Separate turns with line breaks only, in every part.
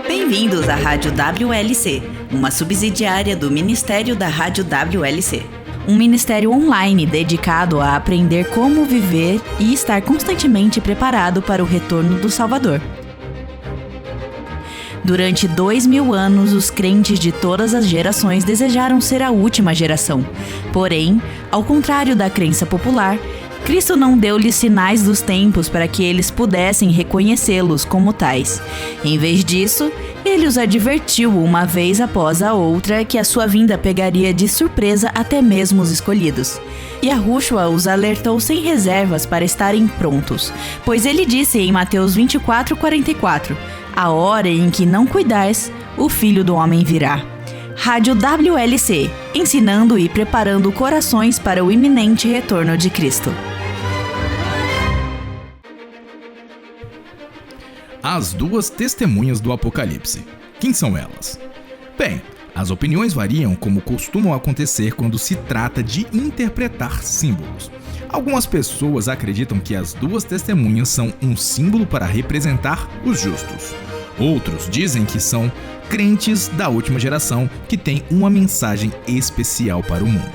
Bem-vindos à Rádio WLC, uma subsidiária do Ministério da Rádio WLC. Um ministério online dedicado a aprender como viver e estar constantemente preparado para o retorno do Salvador. Durante 2000 anos, os crentes de todas as gerações desejaram ser a última geração. Porém, ao contrário da crença popular, Cristo não deu-lhes sinais dos tempos para que eles pudessem reconhecê-los como tais. Em vez disso, ele os advertiu uma vez após a outra que a sua vinda pegaria de surpresa até mesmo os escolhidos. Yahushua os alertou sem reservas para estarem prontos, pois ele disse em Mateus 24:44, a hora em que não cuidares, o Filho do Homem virá. Rádio WLC, ensinando e preparando corações para o iminente retorno de Cristo.
As duas testemunhas do Apocalipse. Quem são elas? Bem, as opiniões variam como costumam acontecer quando se trata de interpretar símbolos. Algumas pessoas acreditam que as duas testemunhas são um símbolo para representar os justos. Outros dizem que são crentes da última geração que têm uma mensagem especial para o mundo.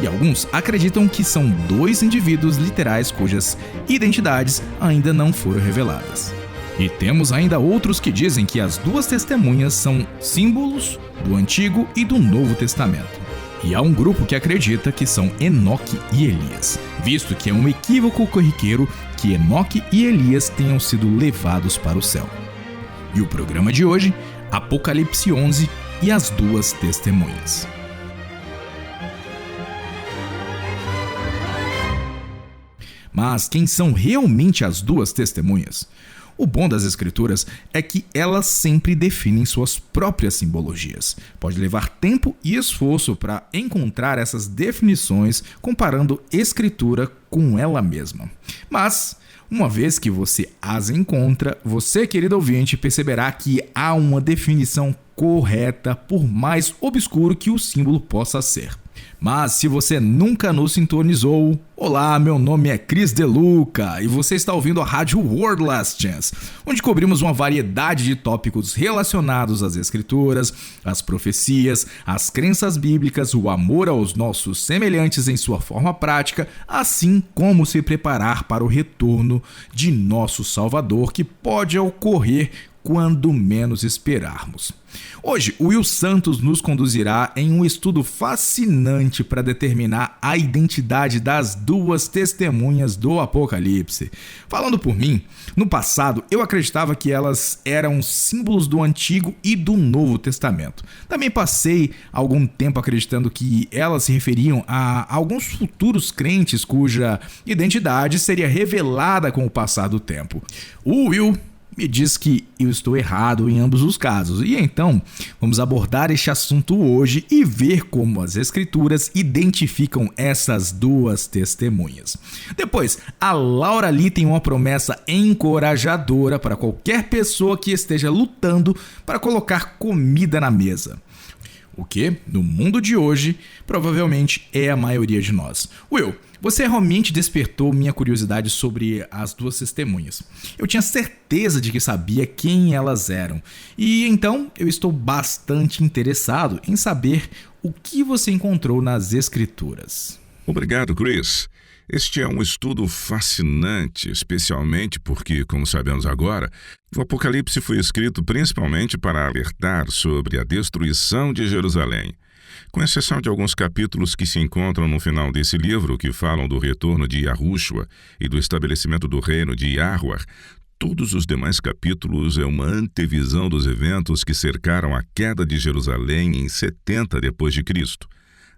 E alguns acreditam que são dois indivíduos literais cujas identidades ainda não foram reveladas. E temos ainda outros que dizem que as duas testemunhas são símbolos do Antigo e do Novo Testamento. E há um grupo que acredita que são Enoque e Elias, visto que é um equívoco corriqueiro que Enoque e Elias tenham sido levados para o céu. E o programa de hoje, Apocalipse 11 e as duas testemunhas. Mas quem são realmente as duas testemunhas? O bom das escrituras é que elas sempre definem suas próprias simbologias. Pode levar tempo e esforço para encontrar essas definições comparando escritura com ela mesma. Mas, uma vez que você as encontra, você, querido ouvinte, perceberá que há uma definição correta, por mais obscuro que o símbolo possa ser. Mas se você nunca nos sintonizou, olá, meu nome é Cris Deluca e você está ouvindo a Rádio World Last Chance, onde cobrimos uma variedade de tópicos relacionados às escrituras, às profecias, às crenças bíblicas, o amor aos nossos semelhantes em sua forma prática, assim como se preparar para o retorno de nosso Salvador, que pode ocorrer quando menos esperarmos. Hoje, o Will Santos nos conduzirá em um estudo fascinante para determinar a identidade das duas testemunhas do Apocalipse. Falando por mim, no passado eu acreditava que elas eram símbolos do Antigo e do Novo Testamento. Também passei algum tempo acreditando que elas se referiam a alguns futuros crentes cuja identidade seria revelada com o passar do tempo. O Will me diz que eu estou errado em ambos os casos. E então, vamos abordar este assunto hoje e ver como as escrituras identificam essas duas testemunhas. Depois, a Laura Lee tem uma promessa encorajadora para qualquer pessoa que esteja lutando para colocar comida na mesa. O que, no mundo de hoje, provavelmente é a maioria de nós. Will, você realmente despertou minha curiosidade sobre as duas testemunhas. Eu tinha certeza de que sabia quem elas eram. E então eu estou bastante interessado em saber o que você encontrou nas escrituras.
Obrigado, Chris. Este é um estudo fascinante, especialmente porque, como sabemos agora, o Apocalipse foi escrito principalmente para alertar sobre a destruição de Jerusalém. Com exceção de alguns capítulos que se encontram no final desse livro, que falam do retorno de Yahushua e do estabelecimento do reino de Yahuwah, todos os demais capítulos é uma antevisão dos eventos que cercaram a queda de Jerusalém em 70 depois de Cristo.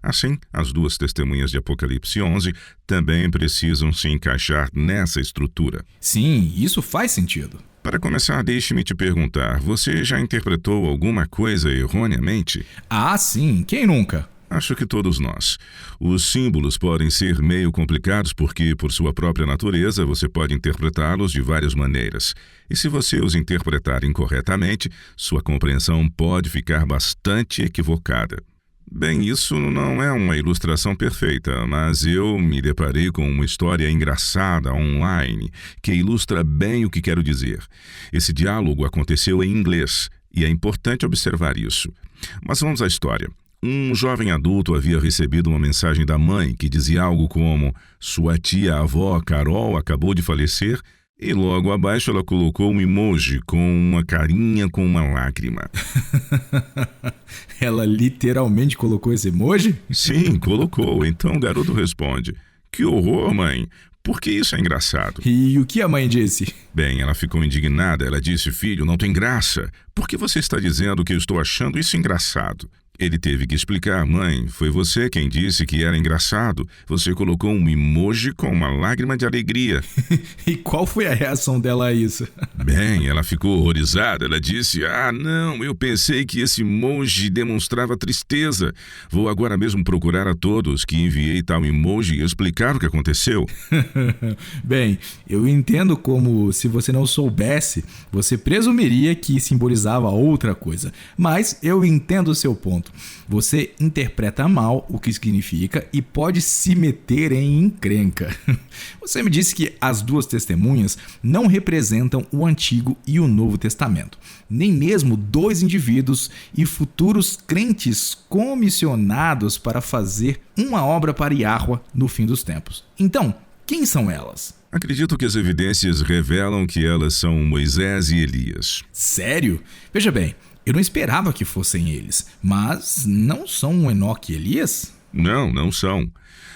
Assim, as duas testemunhas de Apocalipse 11 também precisam se encaixar nessa estrutura.
Sim, isso faz sentido.
Para começar, deixe-me te perguntar, você já interpretou alguma coisa erroneamente?
Ah, sim, quem nunca?
Acho que todos nós. Os símbolos podem ser meio complicados porque, por sua própria natureza, você pode interpretá-los de várias maneiras. E se você os interpretar incorretamente, sua compreensão pode ficar bastante equivocada. Bem, isso não é uma ilustração perfeita, mas eu me deparei com uma história engraçada online que ilustra bem o que quero dizer. Esse diálogo aconteceu em inglês e é importante observar isso. Mas vamos à história. Um jovem adulto havia recebido uma mensagem da mãe que dizia algo como: "Sua tia-avó Carol acabou de falecer", e logo abaixo ela colocou um emoji com uma carinha com uma lágrima.
Ela literalmente colocou esse emoji?
Sim, colocou. Então o garoto responde: "Que horror, mãe! Por que isso é engraçado?"
E o que a mãe disse?
Bem, ela ficou indignada. Ela disse: "Filho, não tem graça. Por que você está dizendo que eu estou achando isso engraçado?" Ele teve que explicar: "Mãe, foi você quem disse que era engraçado. Você colocou um emoji com uma lágrima de alegria."
E qual foi a reação dela a isso?
Bem, ela ficou horrorizada. Ela disse: "Não, eu pensei que esse emoji demonstrava tristeza. Vou agora mesmo procurar a todos que enviei tal emoji e explicar o que aconteceu."
Bem, eu entendo como, se você não soubesse, você presumiria que simbolizava outra coisa. Mas eu entendo o seu ponto. Você interpreta mal o que significa e pode se meter em encrenca. Você me disse que as duas testemunhas não representam o Antigo e o Novo Testamento, nem mesmo dois indivíduos e futuros crentes comissionados para fazer uma obra para Yahweh no fim dos tempos. Então, quem são elas?
Acredito que as evidências revelam que elas são Moisés e Elias.
Sério? Veja bem, eu não esperava que fossem eles, mas não são Enoque e Elias?
Não são.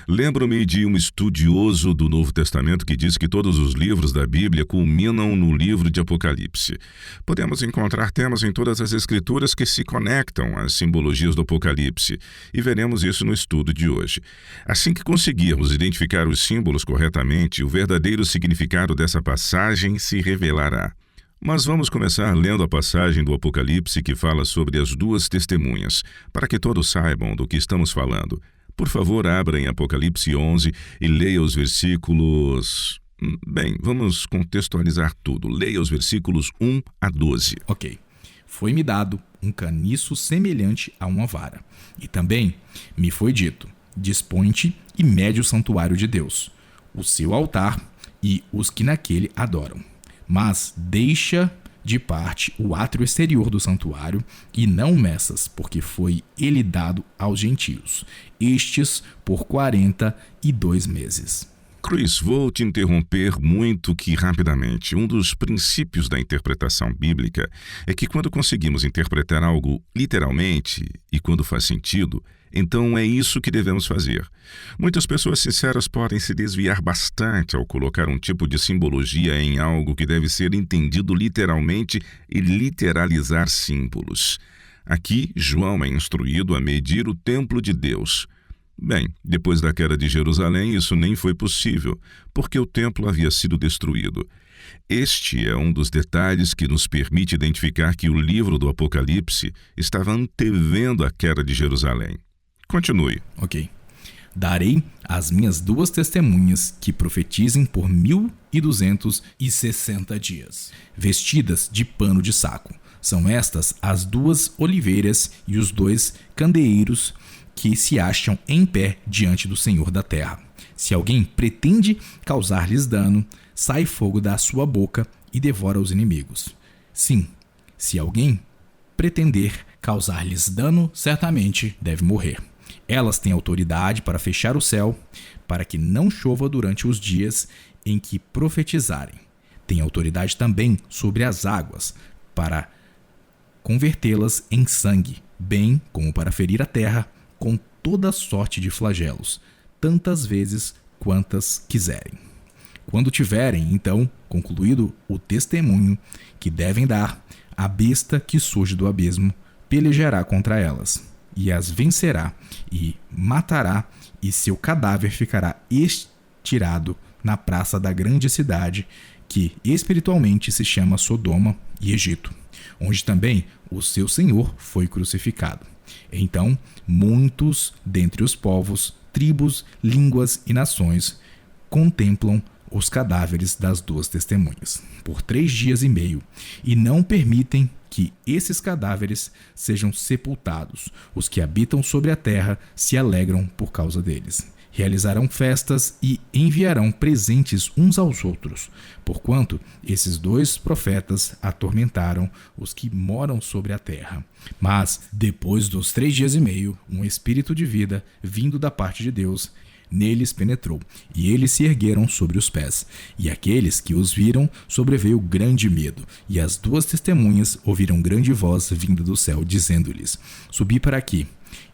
Lembro-me de um estudioso do Novo Testamento que diz que todos os livros da Bíblia culminam no livro de Apocalipse. Podemos encontrar temas em todas as escrituras que se conectam às simbologias do Apocalipse, e veremos isso no estudo de hoje. Assim que conseguirmos identificar os símbolos corretamente, o verdadeiro significado dessa passagem se revelará. Mas vamos começar lendo a passagem do Apocalipse que fala sobre as duas testemunhas, para que todos saibam do que estamos falando. Por favor, abra em Apocalipse 11 e leia os versículos... Bem, vamos contextualizar tudo. Leia os versículos 1 a 12.
Ok. Foi-me dado um caniço semelhante a uma vara. E também me foi dito: dispõe-te e mede o santuário de Deus, o seu altar e os que naquele adoram. Mas deixa de parte o átrio exterior do santuário e não o meças, porque foi ele dado aos gentios, estes por 42 meses.
Chris, vou te interromper muito que rapidamente. Um dos princípios da interpretação bíblica é que quando conseguimos interpretar algo literalmente e quando faz sentido, então é isso que devemos fazer. Muitas pessoas sinceras podem se desviar bastante ao colocar um tipo de simbologia em algo que deve ser entendido literalmente e literalizar símbolos. Aqui, João é instruído a medir o templo de Deus. Bem, depois da queda de Jerusalém, isso nem foi possível, porque o templo havia sido destruído. Este é um dos detalhes que nos permite identificar que o livro do Apocalipse estava antevendo a queda de Jerusalém. Continue.
Ok. Darei as minhas duas testemunhas que profetizem por 1260 dias, vestidas de pano de saco. São estas as duas oliveiras e os dois candeeiros que se acham em pé diante do Senhor da terra. Se alguém pretende causar-lhes dano, sai fogo da sua boca e devora os inimigos. Sim, se alguém pretender causar-lhes dano, certamente deve morrer. Elas têm autoridade para fechar o céu, para que não chova durante os dias em que profetizarem. Têm autoridade também sobre as águas, para convertê-las em sangue, bem como para ferir a terra com toda sorte de flagelos, tantas vezes quantas quiserem. Quando tiverem, então, concluído o testemunho que devem dar, a besta que surge do abismo pelejará contra elas, e as vencerá e matará, e seu cadáver ficará estirado na praça da grande cidade, que espiritualmente se chama Sodoma e Egito, onde também o seu Senhor foi crucificado. Então, muitos dentre os povos, tribos, línguas e nações contemplam os cadáveres das duas testemunhas por 3 dias e meio, e não permitem que esses cadáveres sejam sepultados. Os que habitam sobre a terra se alegram por causa deles. Realizarão festas e enviarão presentes uns aos outros, porquanto esses 2 profetas atormentaram os que moram sobre a terra. Mas, depois dos 3 dias e meio, um espírito de vida, vindo da parte de Deus, neles penetrou, e eles se ergueram sobre os pés. E aqueles que os viram sobreveio grande medo, e as 2 testemunhas ouviram grande voz vinda do céu, dizendo-lhes: Subi para aqui.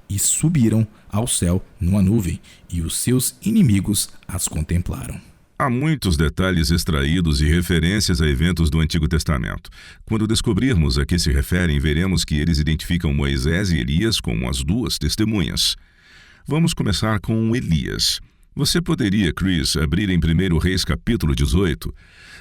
E subiram ao céu numa nuvem, e os seus inimigos as contemplaram.
Há muitos detalhes extraídos e referências a eventos do Antigo Testamento. Quando descobrirmos a que se referem, veremos que eles identificam Moisés e Elias como as 2 testemunhas. Vamos começar com Elias. Você poderia, Chris, abrir em 1 Reis capítulo 18?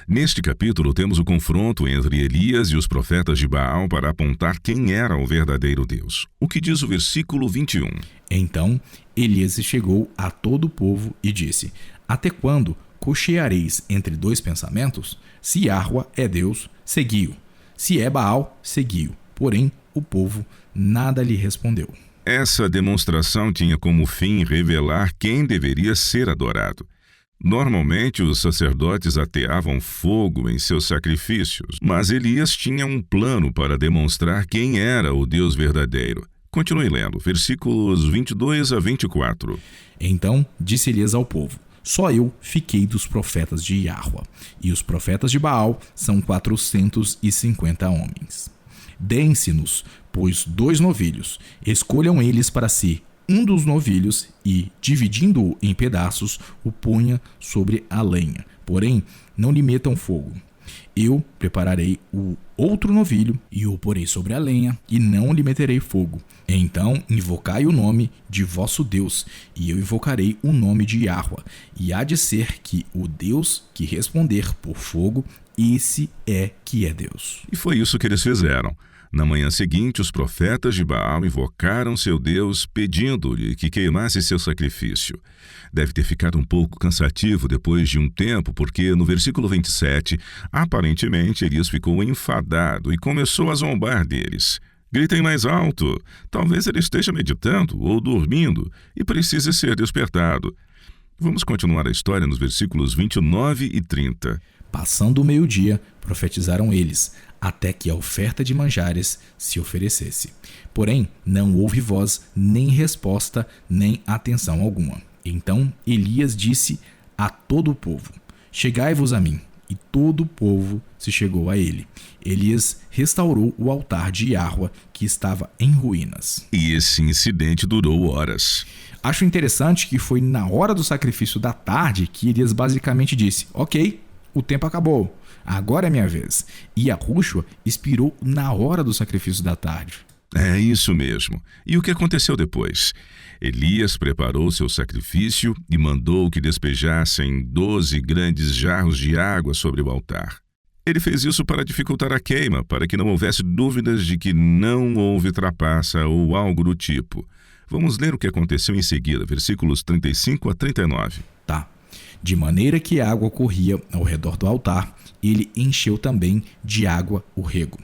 Neste capítulo temos o confronto entre Elias e os profetas de Baal para apontar quem era o verdadeiro Deus. O que diz o versículo 21?
Então Elias chegou a todo o povo e disse: Até quando cocheareis entre 2 pensamentos? Se Yahua é Deus, segui-o. Se é Baal, segui-o. Porém, o povo nada lhe respondeu.
Essa demonstração tinha como fim revelar quem deveria ser adorado. Normalmente, os sacerdotes ateavam fogo em seus sacrifícios, mas Elias tinha um plano para demonstrar quem era o Deus verdadeiro. Continue lendo, versículos 22 a 24.
Então disse Elias ao povo: Só eu fiquei dos profetas de Yahua, e os profetas de Baal são 450 homens. Deem-se-nos, pois, 2 novilhos, escolham eles para si um dos novilhos e, dividindo-o em pedaços, o ponha sobre a lenha. Porém, não lhe metam fogo. Eu prepararei o outro novilho e o porei sobre a lenha, e não lhe meterei fogo. Então invocai o nome de vosso Deus, e eu invocarei o nome de Yahua. E há de ser que o Deus que responder por fogo, esse é que é Deus.
E foi isso que eles fizeram. Na manhã seguinte, os profetas de Baal invocaram seu Deus, pedindo-lhe que queimasse seu sacrifício. Deve ter ficado um pouco cansativo depois de um tempo, porque no versículo 27, aparentemente Elias ficou enfadado e começou a zombar deles. Gritem mais alto! Talvez ele esteja meditando ou dormindo e precise ser despertado. Vamos continuar a história nos versículos 29 e 30.
Passando o meio-dia, profetizaram eles, até que a oferta de manjares se oferecesse. Porém, não houve voz, nem resposta, nem atenção alguma. Então Elias disse a todo o povo: Chegai-vos a mim. E todo o povo se chegou a ele. Elias restaurou o altar de Yahua, que estava em ruínas.
E esse incidente durou horas.
Acho interessante que foi na hora do sacrifício da tarde que Elias basicamente disse: Ok, o tempo acabou, agora é minha vez. E Yahushua expirou na hora do sacrifício da tarde.
É isso mesmo. E o que aconteceu depois? Elias preparou seu sacrifício e mandou que despejassem 12 grandes jarros de água sobre o altar. Ele fez isso para dificultar a queima, para que não houvesse dúvidas de que não houve trapaça ou algo do tipo. Vamos ler o que aconteceu em seguida, versículos 35 a 39.
Tá. De maneira que a água corria ao redor do altar, ele encheu também de água o rego.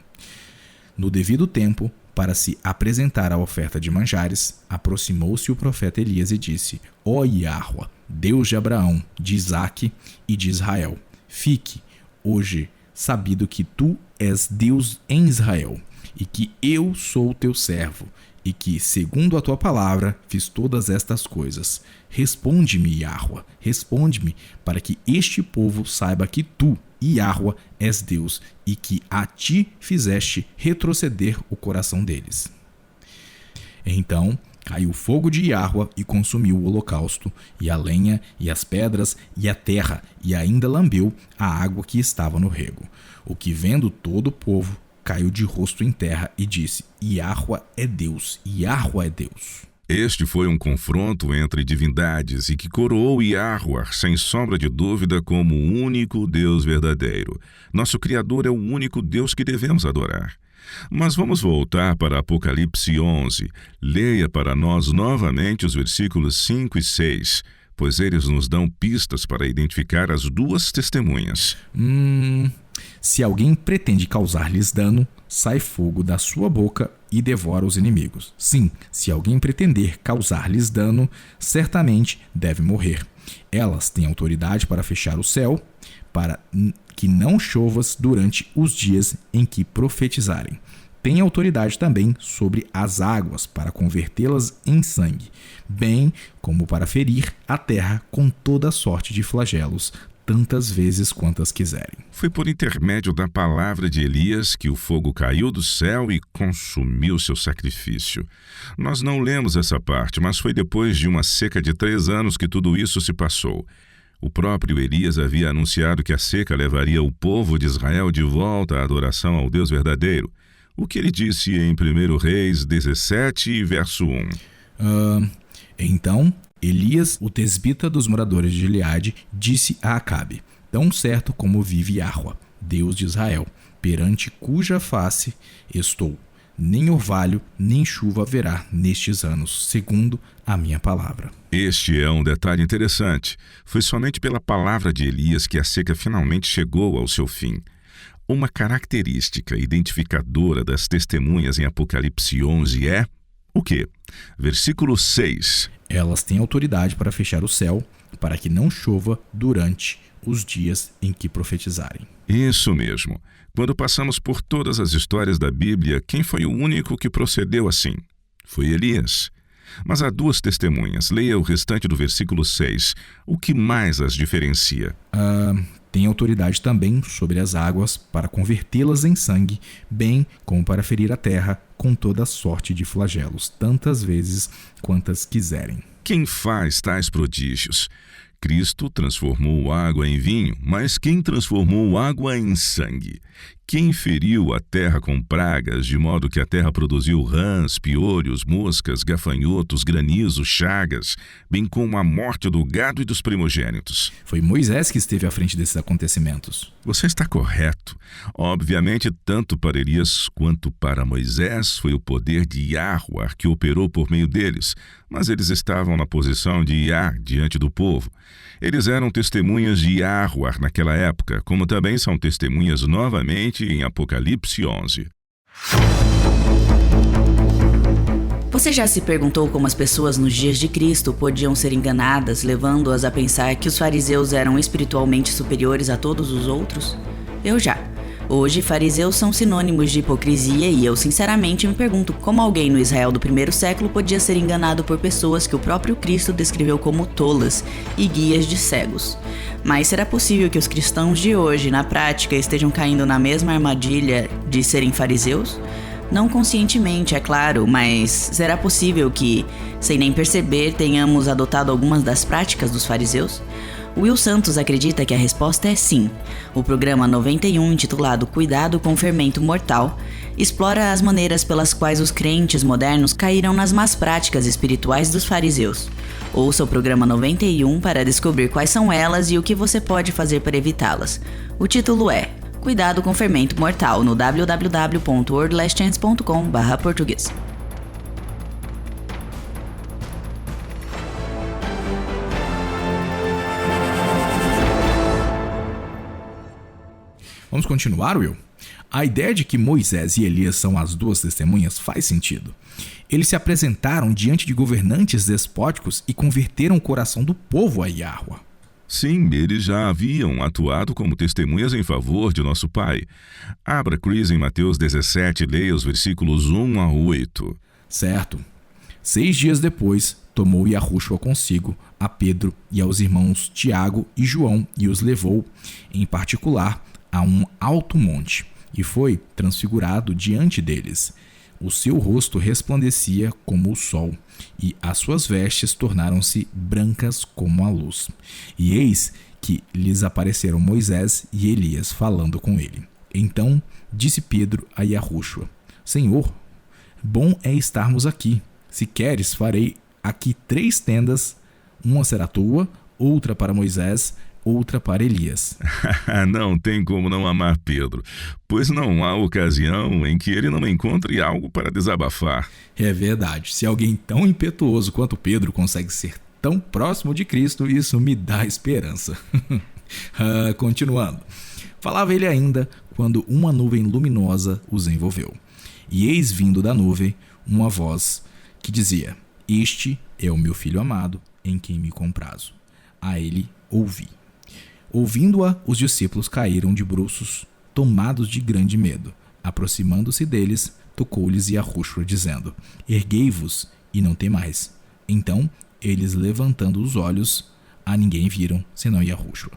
No devido tempo, para se apresentar a oferta de manjares, aproximou-se o profeta Elias e disse: Ó Yahua, Deus de Abraão, de Isaque e de Israel, fique hoje sabido que tu és Deus em Israel, e que eu sou teu servo, e que, segundo a tua palavra, fiz todas estas coisas. Responde-me, Yahua, responde-me, para que este povo saiba que tu, Yahua, és Deus, e que a ti fizeste retroceder o coração deles. Então caiu o fogo de Yahua e consumiu o holocausto, e a lenha, e as pedras, e a terra, e ainda lambeu a água que estava no rego. O que, vendo todo o povo, caiu de rosto em terra e disse: Yahua é Deus, Yahua é Deus.
Este foi um confronto entre divindades e que coroou Yahua, sem sombra de dúvida, como o único Deus verdadeiro. Nosso Criador é o único Deus que devemos adorar. Mas vamos voltar para Apocalipse 11. Leia para nós novamente os versículos 5 e 6. pois eles nos dão pistas para identificar as duas testemunhas.
Se alguém pretende causar-lhes dano, sai fogo da sua boca e devora os inimigos. Sim, se alguém pretender causar-lhes dano, certamente deve morrer. Elas têm autoridade para fechar o céu, para que não chovas durante os dias em que profetizarem. Tem autoridade também sobre as águas para convertê-las em sangue, bem como para ferir a terra com toda sorte de flagelos, tantas vezes quantas quiserem.
Foi por intermédio da palavra de Elias que o fogo caiu do céu e consumiu seu sacrifício. Nós não lemos essa parte, mas foi depois de uma seca de 3 anos que tudo isso se passou. O próprio Elias havia anunciado que a seca levaria o povo de Israel de volta à adoração ao Deus verdadeiro. O que ele disse em 1 Reis 17, verso 1.
Então, Elias, o tesbita dos moradores de Gileade, disse a Acabe: tão certo como vive Yahua, Deus de Israel, perante cuja face estou, nem orvalho, nem chuva haverá nestes anos, segundo a minha palavra.
Este é um detalhe interessante. Foi somente pela palavra de Elias que a seca finalmente chegou ao seu fim. Uma característica identificadora das testemunhas em Apocalipse 11 é o quê? Versículo 6.
Elas têm autoridade para fechar o céu, para que não chova durante os dias em que profetizarem.
Isso mesmo. Quando passamos por todas as histórias da Bíblia, quem foi o único que procedeu assim? Foi Elias. Mas há 2 testemunhas. Leia o restante do versículo 6. O que mais as diferencia?
Tem autoridade também sobre as águas para convertê-las em sangue, bem como para ferir a terra com toda sorte de flagelos, tantas vezes quantas quiserem.
Quem faz tais prodígios? Cristo transformou água em vinho, mas quem transformou água em sangue? Quem feriu a terra com pragas, de modo que a terra produziu rãs, piolhos, moscas, gafanhotos, granizos, chagas, bem como a morte do gado e dos primogênitos?
Foi Moisés que esteve à frente desses acontecimentos.
Você está correto. Obviamente, tanto para Elias quanto para Moisés foi o poder de Yahua que operou por meio deles, mas eles estavam na posição de Yah diante do povo. Eles eram testemunhas de Yahua naquela época, como também são testemunhas novamente em Apocalipse 11.
Você já se perguntou como as pessoas nos dias de Cristo podiam ser enganadas, levando-as a pensar que os fariseus eram espiritualmente superiores a todos os outros? Eu já. Hoje, fariseus são sinônimos de hipocrisia e eu sinceramente me pergunto como alguém no Israel do primeiro século podia ser enganado por pessoas que o próprio Cristo descreveu como tolas e guias de cegos. Mas será possível que os cristãos de hoje, na prática, estejam caindo na mesma armadilha de serem fariseus? Não conscientemente, é claro, mas será possível que, sem nem perceber, tenhamos adotado algumas das práticas dos fariseus? Will Santos acredita que a resposta é sim. O programa 91, intitulado Cuidado com o Fermento Mortal, explora as maneiras pelas quais os crentes modernos caíram nas más práticas espirituais dos fariseus. Ouça o programa 91 para descobrir quais são elas e o que você pode fazer para evitá-las. O título é Cuidado com o Fermento Mortal no www.wordlastchance.com/português.
Vamos continuar, Will? A ideia de que Moisés e Elias são as 2 testemunhas faz sentido. Eles se apresentaram diante de governantes despóticos e converteram o coração do povo a Yahua.
Sim, eles já haviam atuado como testemunhas em favor de nosso Pai. Abra Chris em Mateus 17 e leia os versículos 1 a 8.
Certo. 6 dias depois, tomou Yahushua consigo a Pedro e aos irmãos Tiago e João e os levou, em particular, a um alto monte, e foi transfigurado diante deles. O seu rosto resplandecia como o sol, e as suas vestes tornaram-se brancas como a luz. E eis que lhes apareceram Moisés e Elias falando com ele. Então disse Pedro a Yahushua: Senhor, bom é estarmos aqui. Se queres, farei aqui 3 tendas, uma será tua, outra para Moisés, outra para Elias.
Não tem como não amar Pedro, pois não há ocasião em que ele não encontre algo para desabafar.
É verdade. Se alguém tão impetuoso quanto Pedro consegue ser tão próximo de Cristo, isso me dá esperança. Continuando. Falava ele ainda quando uma nuvem luminosa os envolveu. E eis vindo da nuvem uma voz que dizia: Este é o meu filho amado, em quem me comprazo. A ele ouvi. Ouvindo-a, os discípulos caíram de bruços, tomados de grande medo. Aproximando-se deles, tocou-lhes Yahushua, dizendo: Erguei-vos e não temais. Então, eles, levantando os olhos, a ninguém viram, senão Yahushua.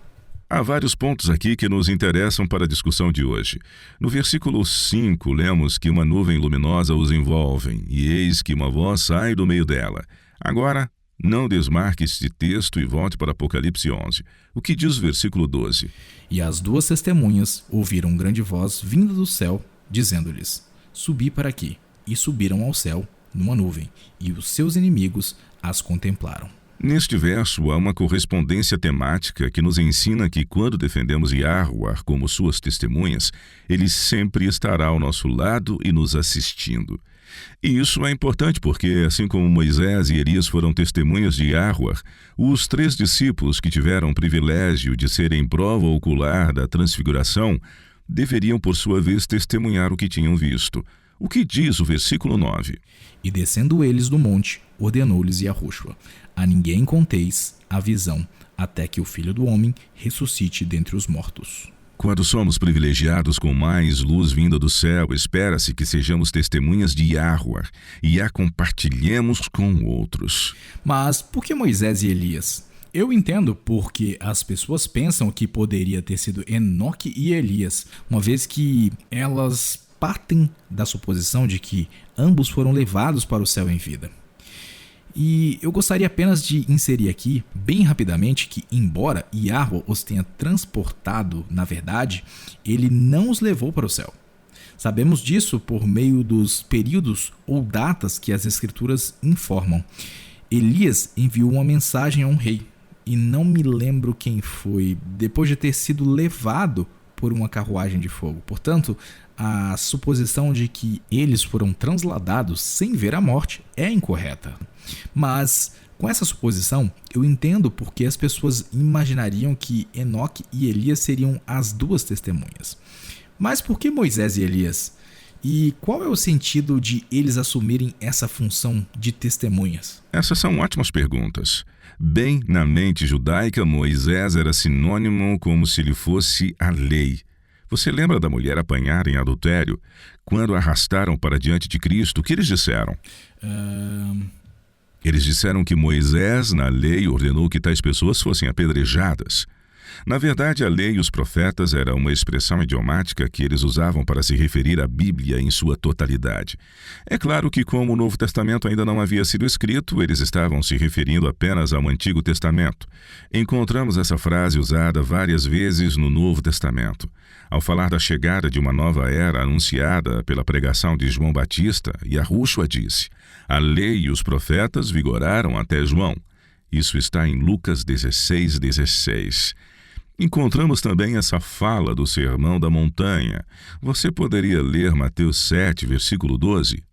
Há vários pontos aqui que nos interessam para a discussão de hoje. No versículo 5, lemos que uma nuvem luminosa os envolve, e eis que uma voz sai do meio dela. Agora, não desmarque este texto e volte para Apocalipse 11. O que diz o versículo 12?
E as duas testemunhas ouviram grande voz vinda do céu, dizendo-lhes: Subi para aqui. E subiram ao céu numa nuvem, e os seus inimigos as contemplaram.
Neste verso há uma correspondência temática que nos ensina que quando defendemos Yahuwah como suas testemunhas, ele sempre estará ao nosso lado e nos assistindo. E isso é importante porque, assim como Moisés e Elias foram testemunhas de Yahuwah, os 3 discípulos que tiveram o privilégio de serem prova ocular da transfiguração deveriam, por sua vez, testemunhar o que tinham visto. O que diz o versículo 9?
E descendo eles do monte, ordenou-lhes Yahushua: A ninguém conteis a visão, até que o Filho do Homem ressuscite dentre os mortos.
Quando somos privilegiados com mais luz vinda do céu, espera-se que sejamos testemunhas de Yahuwah e a compartilhemos com outros.
Mas por que Moisés e Elias? Eu entendo porque as pessoas pensam que poderia ter sido Enoque e Elias, uma vez que elas partem da suposição de que ambos foram levados para o céu em vida. E eu gostaria apenas de inserir aqui, bem rapidamente, que embora Yahuwah os tenha transportado, na verdade, ele não os levou para o céu. Sabemos disso por meio dos períodos ou datas que as escrituras informam. Elias enviou uma mensagem a um rei, e não me lembro quem foi, depois de ter sido levado por uma carruagem de fogo. Portanto, a suposição de que eles foram transladados sem ver a morte é incorreta. Mas, com essa suposição, eu entendo porque as pessoas imaginariam que Enoque e Elias seriam as duas testemunhas. Mas por que Moisés e Elias? E qual é o sentido de eles assumirem essa função de testemunhas?
Essas são ótimas perguntas. Bem, na mente judaica, Moisés era sinônimo como se ele fosse a lei. Você lembra da mulher apanhada em adultério? Quando a arrastaram para diante de Cristo, o que eles disseram? Eles disseram que Moisés, na lei, ordenou que tais pessoas fossem apedrejadas. Na verdade, a lei e os profetas era uma expressão idiomática que eles usavam para se referir à Bíblia em sua totalidade. É claro que, como o Novo Testamento ainda não havia sido escrito, eles estavam se referindo apenas ao Antigo Testamento. Encontramos essa frase usada várias vezes no Novo Testamento. Ao falar da chegada de uma nova era anunciada pela pregação de João Batista, Yahushua disse: A lei e os profetas vigoraram até João. Isso está em Lucas 16:16. Encontramos também essa fala do Sermão da Montanha. Você poderia ler Mateus 7, versículo 12?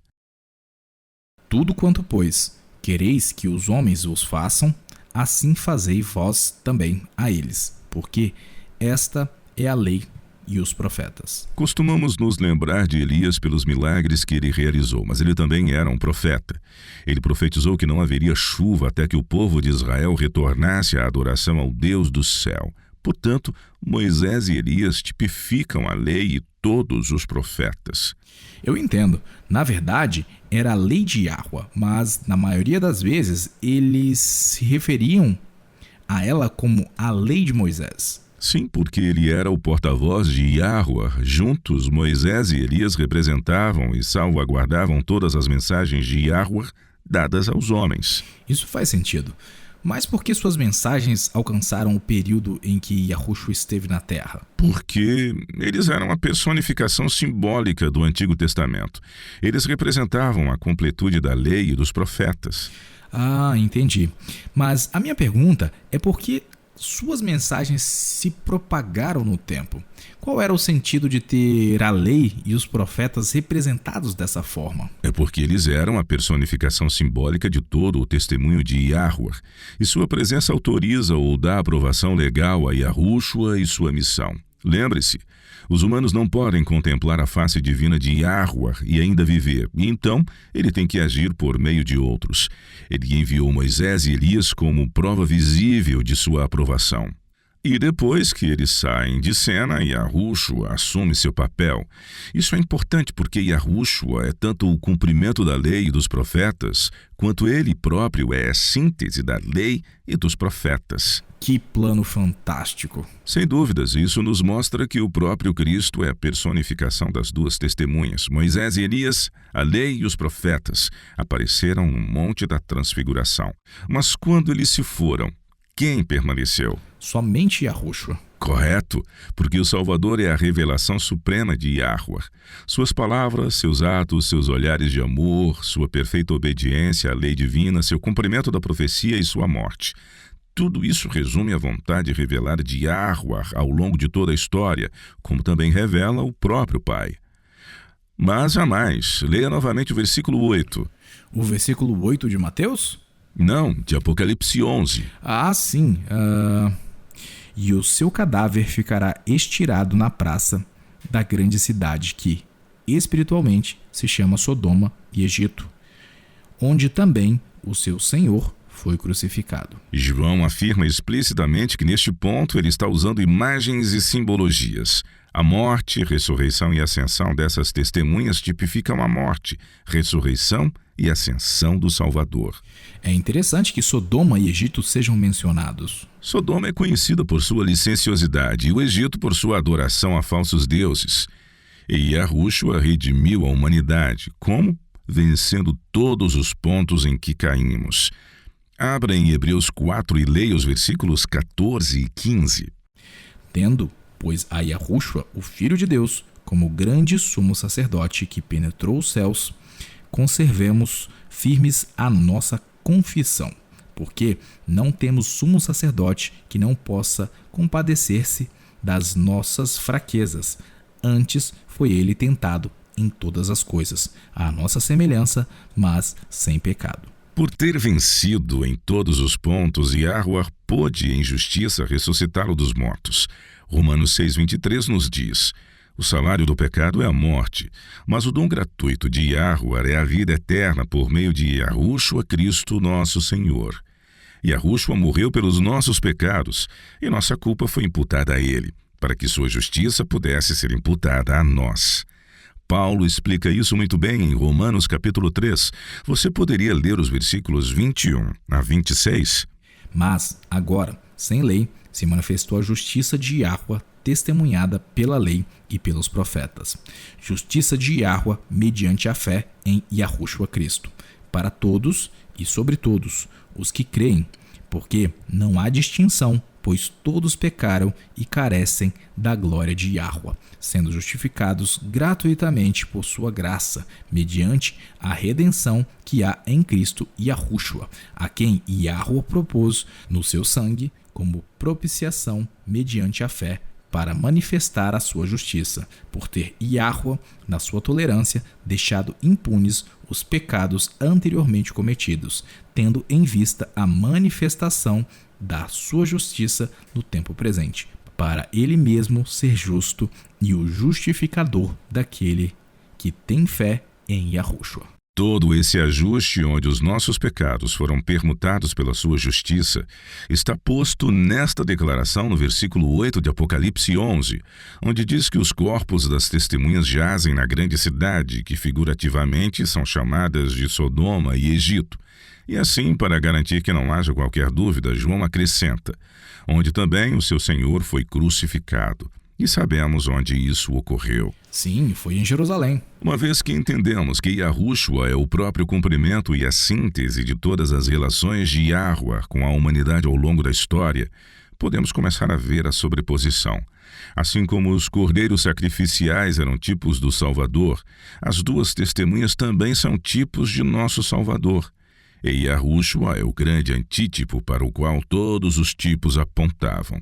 Tudo quanto, pois, quereis que os homens os façam, assim fazei vós também a eles, porque esta é a lei e os profetas.
Costumamos nos lembrar de Elias pelos milagres que ele realizou, mas ele também era um profeta. Ele profetizou que não haveria chuva até que o povo de Israel retornasse à adoração ao Deus do céu. Portanto, Moisés e Elias tipificam a lei e todos os profetas.
Eu entendo. Na verdade, era a lei de Yahuwah, mas na maioria das vezes eles se referiam a ela como a lei de Moisés.
Sim, porque ele era o porta-voz de Yahuwah. Juntos, Moisés e Elias representavam e salvaguardavam todas as mensagens de Yahuwah dadas aos homens.
Isso faz sentido. Mas por que suas mensagens alcançaram o período em que Yahushua esteve na Terra?
Porque eles eram a personificação simbólica do Antigo Testamento. Eles representavam a completude da lei e dos profetas.
Ah, entendi. Mas a minha pergunta é por que suas mensagens se propagaram no tempo. Qual era o sentido de ter a lei e os profetas representados dessa forma?
É porque eles eram a personificação simbólica de todo o testemunho de Yahuwah, e sua presença autoriza ou dá aprovação legal a Yahushua e sua missão. Lembre-se, os humanos não podem contemplar a face divina de Yahuwah e ainda viver, e então ele tem que agir por meio de outros. Ele enviou Moisés e Elias como prova visível de sua aprovação. E depois que eles saem de cena, Yahushua assume seu papel. Isso é importante porque Yahushua é tanto o cumprimento da lei e dos profetas, quanto ele próprio é a síntese da lei e dos profetas.
Que plano fantástico!
Sem dúvidas, isso nos mostra que o próprio Cristo é a personificação das duas testemunhas. Moisés e Elias, a lei e os profetas, apareceram no Monte da Transfiguração. Mas quando eles se foram, quem permaneceu?
Somente Yahushua.
Correto, porque o Salvador é a revelação suprema de Yahuwah. Suas palavras, seus atos, seus olhares de amor, sua perfeita obediência à lei divina, seu cumprimento da profecia e sua morte. Tudo isso resume a vontade revelada de Yahuwah ao longo de toda a história, como também revela o próprio Pai. Mas há mais. Leia novamente o versículo 8.
O versículo 8 de Mateus?
Não, de Apocalipse 11.
Ah, sim. E o seu cadáver ficará estirado na praça da grande cidade que, espiritualmente, se chama Sodoma e Egito, onde também o seu Senhor foi crucificado.
João afirma explicitamente que neste ponto ele está usando imagens e simbologias. A morte, ressurreição e ascensão dessas testemunhas tipificam a morte, ressurreição e ascensão do Salvador.
É interessante que Sodoma e Egito sejam mencionados.
Sodoma é conhecida por sua licenciosidade e o Egito por sua adoração a falsos deuses. E Yahushua redimiu a humanidade. Como? Vencendo todos os pontos em que caímos. Abra em Hebreus 4 e leia os versículos 14 e 15.
Tendo, pois, a Yahushua, o Filho de Deus, como grande sumo sacerdote que penetrou os céus, conservemos firmes a nossa confissão, porque não temos sumo sacerdote que não possa compadecer-se das nossas fraquezas. Antes foi ele tentado em todas as coisas, à nossa semelhança, mas sem pecado.
Por ter vencido em todos os pontos, Yahuwah pôde em justiça ressuscitá-lo dos mortos. Romanos 6,23 nos diz: o salário do pecado é a morte, mas o dom gratuito de Yahuwah é a vida eterna por meio de Yahushua Cristo nosso Senhor. Yahushua morreu pelos nossos pecados e nossa culpa foi imputada a ele, para que sua justiça pudesse ser imputada a nós. Paulo explica isso muito bem em Romanos capítulo 3. Você poderia ler os versículos 21 a 26?
Mas, agora, sem lei, se manifestou a justiça de Yahuwah, testemunhada pela lei e pelos profetas. Justiça de Yahuwah mediante a fé em Yahushua Cristo, para todos e sobre todos os que creem, porque não há distinção, pois todos pecaram e carecem da glória de Yahuwah, sendo justificados gratuitamente por sua graça, mediante a redenção que há em Cristo Yahushua, a quem Yahuwah propôs no seu sangue como propiciação mediante a fé, para manifestar a sua justiça, por ter Yahuwah, na sua tolerância, deixado impunes os pecados anteriormente cometidos, tendo em vista a manifestação da sua justiça no tempo presente, para ele mesmo ser justo e o justificador daquele que tem fé em Yahushua.
Todo esse ajuste onde os nossos pecados foram permutados pela sua justiça está posto nesta declaração no versículo 8 de Apocalipse 11, onde diz que os corpos das testemunhas jazem na grande cidade, que figurativamente são chamadas de Sodoma e Egito. E assim, para garantir que não haja qualquer dúvida, João acrescenta, onde também o seu Senhor foi crucificado. E sabemos onde isso ocorreu.
Sim, foi em Jerusalém.
Uma vez que entendemos que Yahushua é o próprio cumprimento e a síntese de todas as relações de Yahuwah com a humanidade ao longo da história, podemos começar a ver a sobreposição. Assim como os cordeiros sacrificiais eram tipos do Salvador, as duas testemunhas também são tipos de nosso Salvador. E Yahushua é o grande antítipo para o qual todos os tipos apontavam.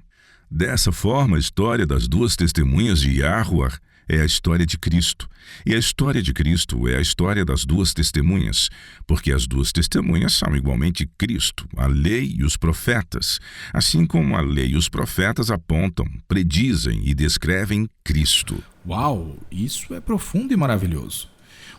Dessa forma, a história das duas testemunhas de Yahuwah é a história de Cristo. E a história de Cristo é a história das duas testemunhas, porque as duas testemunhas são igualmente Cristo, a lei e os profetas, assim como a lei e os profetas apontam, predizem e descrevem Cristo.
Uau, isso é profundo e maravilhoso.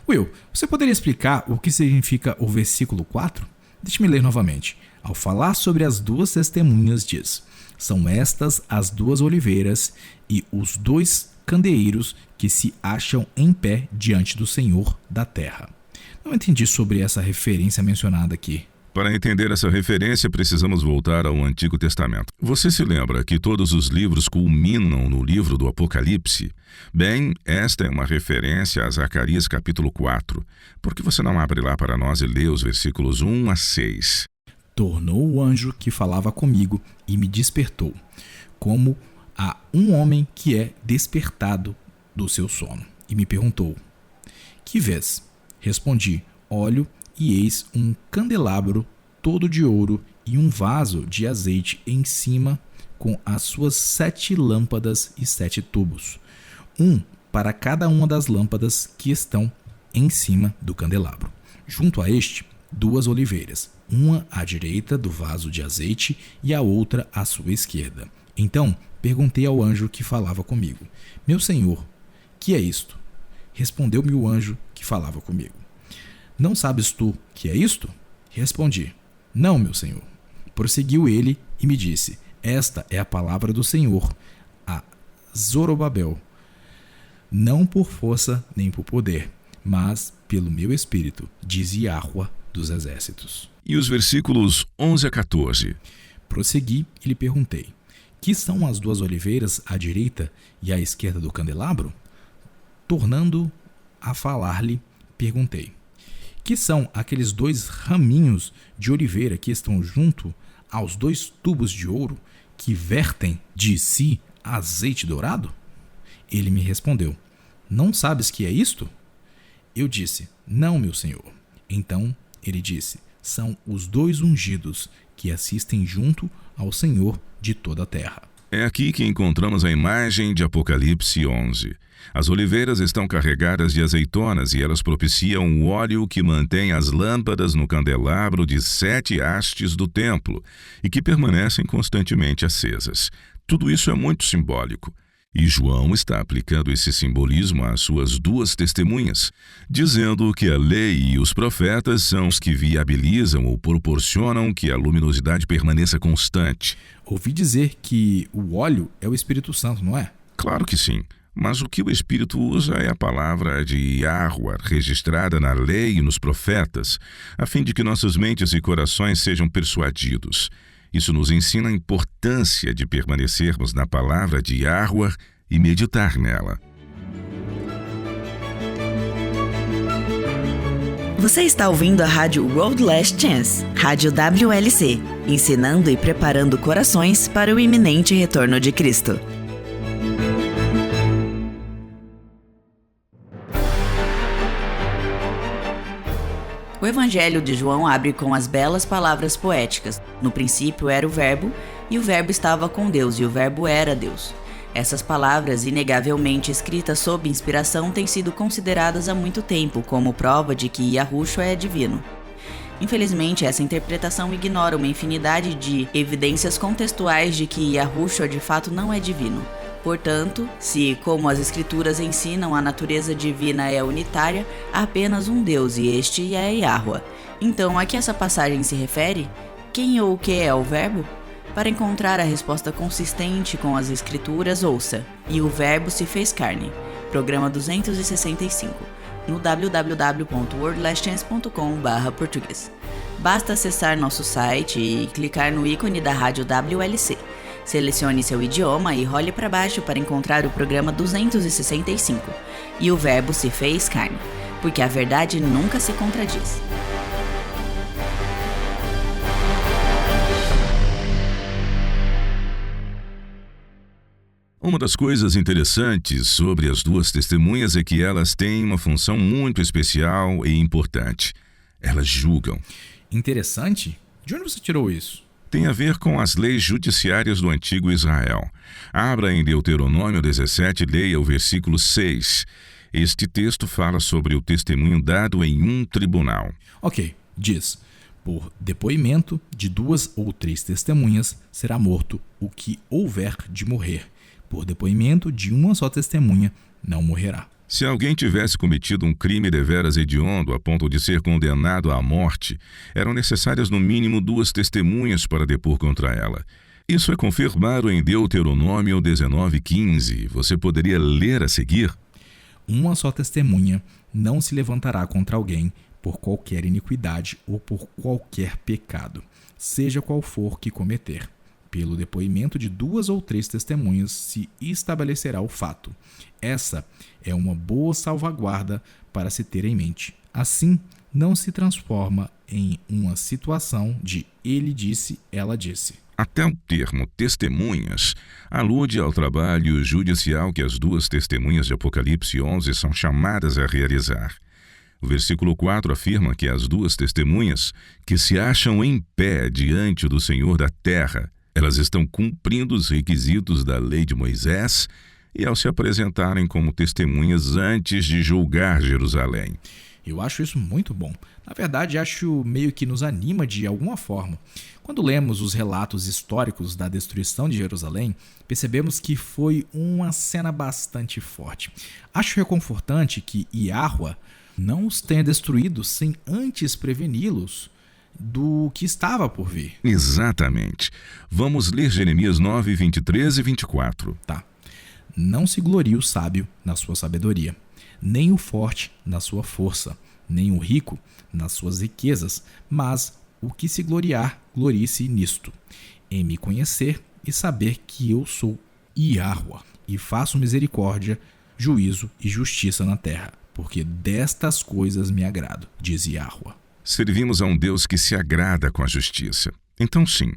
Will, você poderia explicar o que significa o versículo 4? Deixe-me ler novamente. Ao falar sobre as duas testemunhas, diz: são estas as duas oliveiras e os dois candeeiros que se acham em pé diante do Senhor da terra. Não entendi sobre essa referência mencionada aqui.
Para entender essa referência, precisamos voltar ao Antigo Testamento. Você se lembra que todos os livros culminam no livro do Apocalipse? Bem, esta é uma referência a Zacarias capítulo 4. Por que você não abre lá para nós e lê os versículos 1 a 6?
Tornou o anjo que falava comigo e me despertou, como a um homem que é despertado do seu sono, e me perguntou: que vês? Respondi: olho, e eis um candelabro todo de ouro e um vaso de azeite em cima, com as suas 7 lâmpadas e 7 tubos, um para cada uma das lâmpadas que estão em cima do candelabro. Junto a este, 2 oliveiras, uma à direita do vaso de azeite e a outra à sua esquerda. Então perguntei ao anjo que falava comigo: meu senhor, que é isto? Respondeu-me o anjo que falava comigo: não sabes tu que é isto? Respondi: não, meu senhor. Prosseguiu ele e me disse: esta é a palavra do Senhor a Zorobabel, não por força nem por poder, mas pelo meu espírito, diz Yahuwah dos exércitos.
E os versículos 11 a 14?
Prossegui e lhe perguntei: que são as 2 oliveiras à direita e à esquerda do candelabro? Tornando a falar-lhe, perguntei: que são aqueles 2 raminhos de oliveira que estão junto aos 2 tubos de ouro que vertem de si azeite dourado? Ele me respondeu: não sabes que é isto? Eu disse: não, meu senhor. Então ele disse: são os 2 ungidos que assistem junto ao Senhor de toda a terra.
É aqui que encontramos a imagem de Apocalipse 11. As oliveiras estão carregadas de azeitonas e elas propiciam o óleo que mantém as lâmpadas no candelabro de 7 hastes do templo e que permanecem constantemente acesas. Tudo isso é muito simbólico. E João está aplicando esse simbolismo às suas 2 testemunhas, dizendo que a lei e os profetas são os que viabilizam ou proporcionam que a luminosidade permaneça constante.
Ouvi dizer que o óleo é o Espírito Santo, não é?
Claro que sim, mas o que o Espírito usa é a palavra de Yahuwah registrada na lei e nos profetas, a fim de que nossas mentes e corações sejam persuadidos. Isso nos ensina a importância de permanecermos na palavra de Yahuwah e meditar nela.
Você está ouvindo a rádio World Last Chance, rádio WLC, ensinando e preparando corações para o iminente retorno de Cristo. O Evangelho de João abre com as belas palavras poéticas: no princípio era o Verbo, e o Verbo estava com Deus, e o Verbo era Deus. Essas palavras, inegavelmente escritas sob inspiração, têm sido consideradas há muito tempo como prova de que Yahushua é divino. Infelizmente, essa interpretação ignora uma infinidade de evidências contextuais de que Yahushua de fato não é divino. Portanto, se, como as Escrituras ensinam, a natureza divina é unitária, há apenas um Deus, e este é Yahuwah. Então, a que essa passagem se refere? Quem ou o que é o Verbo? Para encontrar a resposta consistente com as Escrituras, ouça E o Verbo se fez carne, programa 265, no www.worldlastchance.com/português. Basta acessar nosso site e clicar no ícone da rádio WLC. Selecione seu idioma e role para baixo para encontrar o programa 265. E o Verbo se fez carne, porque a verdade nunca se contradiz.
Uma das coisas interessantes sobre as 2 testemunhas é que elas têm uma função muito especial e importante. Elas julgam.
Interessante? De onde você tirou isso?
Tem a ver com as leis judiciárias do antigo Israel. Abra em Deuteronômio 17 e leia o versículo 6. Este texto fala sobre o testemunho dado em um tribunal.
Ok, diz: por depoimento de 2 ou 3 testemunhas será morto o que houver de morrer. Por depoimento de uma só testemunha não morrerá.
Se alguém tivesse cometido um crime deveras hediondo a ponto de ser condenado à morte, eram necessárias no mínimo 2 testemunhas para depor contra ela. Isso é confirmado em Deuteronômio 19:15. Você poderia ler a seguir?
Uma só testemunha não se levantará contra alguém por qualquer iniquidade ou por qualquer pecado, seja qual for que cometer. Pelo depoimento de 2 ou 3 testemunhas se estabelecerá o fato. Essa é uma boa salvaguarda para se ter em mente. Assim, não se transforma em uma situação de ele disse, ela disse.
Até o termo testemunhas alude ao trabalho judicial que as 2 testemunhas de Apocalipse 11 são chamadas a realizar. O versículo 4 afirma que as 2 testemunhas que se acham em pé diante do Senhor da terra, elas estão cumprindo os requisitos da lei de Moisés e ao se apresentarem como testemunhas antes de julgar Jerusalém.
Eu acho isso muito bom. Na verdade, acho meio que nos anima de alguma forma. Quando lemos os relatos históricos da destruição de Jerusalém, percebemos que foi uma cena bastante forte. Acho reconfortante que Yahweh não os tenha destruído sem antes preveni-los do que estava por vir.
Exatamente. Vamos ler Jeremias 9, 23 e 24.
Tá. Não se glorie o sábio na sua sabedoria, nem o forte na sua força, nem o rico nas suas riquezas, mas o que se gloriar, glorie-se nisto, em me conhecer e saber que eu sou Yahweh, e faço misericórdia, juízo e justiça na terra, porque destas coisas me agrado, diz Yahweh.
Servimos a um Deus que se agrada com a justiça. Então, sim,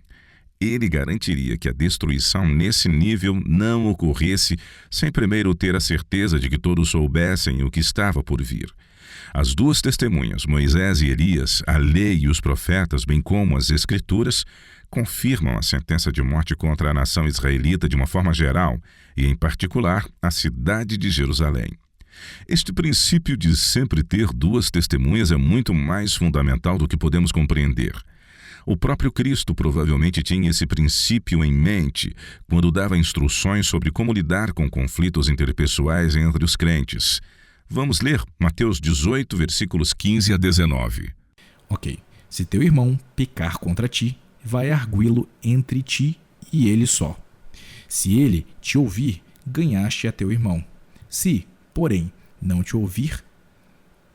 ele garantiria que a destruição nesse nível não ocorresse sem primeiro ter a certeza de que todos soubessem o que estava por vir. As 2 testemunhas, Moisés e Elias, a lei e os profetas, bem como as Escrituras, confirmam a sentença de morte contra a nação israelita de uma forma geral e, em particular, a cidade de Jerusalém. Este princípio de sempre ter 2 testemunhas é muito mais fundamental do que podemos compreender. O próprio Cristo provavelmente tinha esse princípio em mente quando dava instruções sobre como lidar com conflitos interpessoais entre os crentes. Vamos ler Mateus 18, versículos 15 a 19.
Ok. Se teu irmão pecar contra ti, vai arguí-lo entre ti e ele só. Se ele te ouvir, ganhaste a teu irmão. Se, porém, não te ouvir,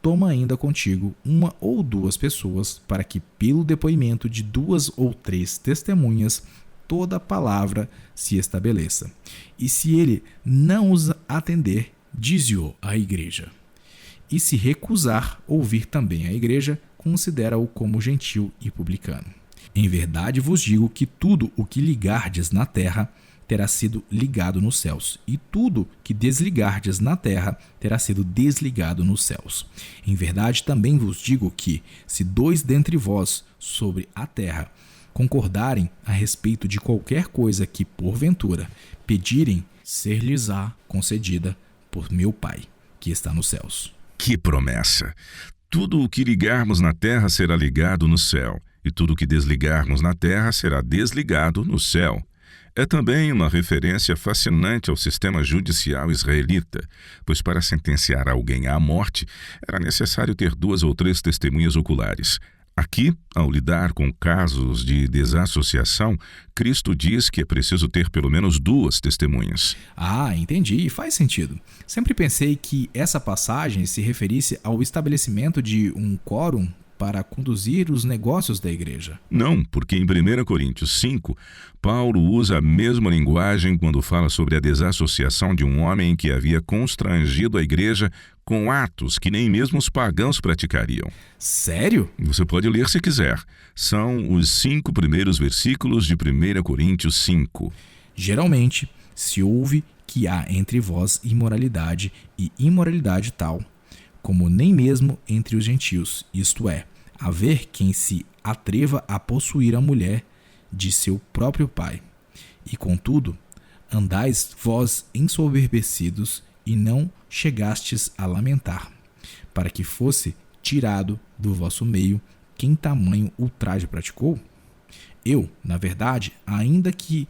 toma ainda contigo 1 ou 2 pessoas, para que, pelo depoimento de 2 ou 3 testemunhas, toda palavra se estabeleça. E se ele não os atender, dize-o à igreja. E se recusar ouvir também a igreja, considera-o como gentil e publicano. Em verdade vos digo que tudo o que ligardes na terra terá sido ligado nos céus, e tudo que desligardes na terra terá sido desligado nos céus. Em verdade também vos digo que, se 2 dentre vós sobre a terra concordarem a respeito de qualquer coisa que, porventura, pedirem, ser-lhes-á concedida por meu Pai, que está nos céus.
Que promessa! Tudo o que ligarmos na terra será ligado no céu, e tudo o que desligarmos na terra será desligado no céu. É também uma referência fascinante ao sistema judicial israelita, pois para sentenciar alguém à morte era necessário ter 2 ou 3 testemunhas oculares. Aqui, ao lidar com casos de desassociação, Cristo diz que é preciso ter pelo menos 2 testemunhas.
Ah, entendi. Faz sentido. Sempre pensei que essa passagem se referisse ao estabelecimento de um quórum para conduzir os negócios da igreja.
Não, porque em 1 Coríntios 5, Paulo usa a mesma linguagem quando fala sobre a desassociação de um homem que havia constrangido a igreja com atos que nem mesmo os pagãos praticariam.
Sério?
Você pode ler se quiser. São os 5 primeiros versículos de 1 Coríntios 5.
Geralmente, se ouve que há entre vós imoralidade e imoralidade tal, como nem mesmo entre os gentios, isto é, haver quem se atreva a possuir a mulher de seu próprio pai. E contudo, andais vós ensoberbecidos e não chegastes a lamentar, para que fosse tirado do vosso meio quem tamanho ultraje praticou? Eu, na verdade, ainda que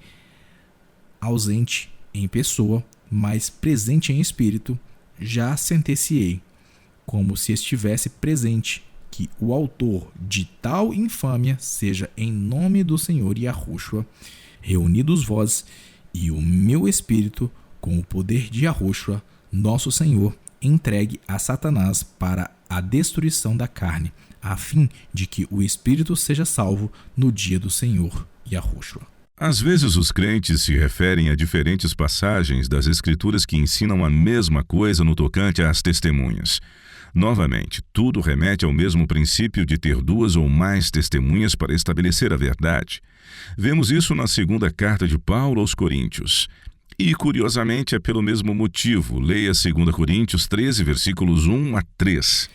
ausente em pessoa, mas presente em espírito, já sentenciei, como se estivesse presente, que o autor de tal infâmia seja em nome do Senhor Yahushua, reunidos vós e o meu espírito com o poder de Yahushua, nosso Senhor, entregue a Satanás para a destruição da carne, a fim de que o espírito seja salvo no dia do Senhor Yahushua.
Às vezes os crentes se referem a diferentes passagens das Escrituras que ensinam a mesma coisa no tocante às testemunhas. Novamente, tudo remete ao mesmo princípio de ter duas ou mais testemunhas para estabelecer a verdade. Vemos isso na segunda carta de Paulo aos Coríntios. E, curiosamente, é pelo mesmo motivo. Leia 2 Coríntios 13, versículos 1 a 3.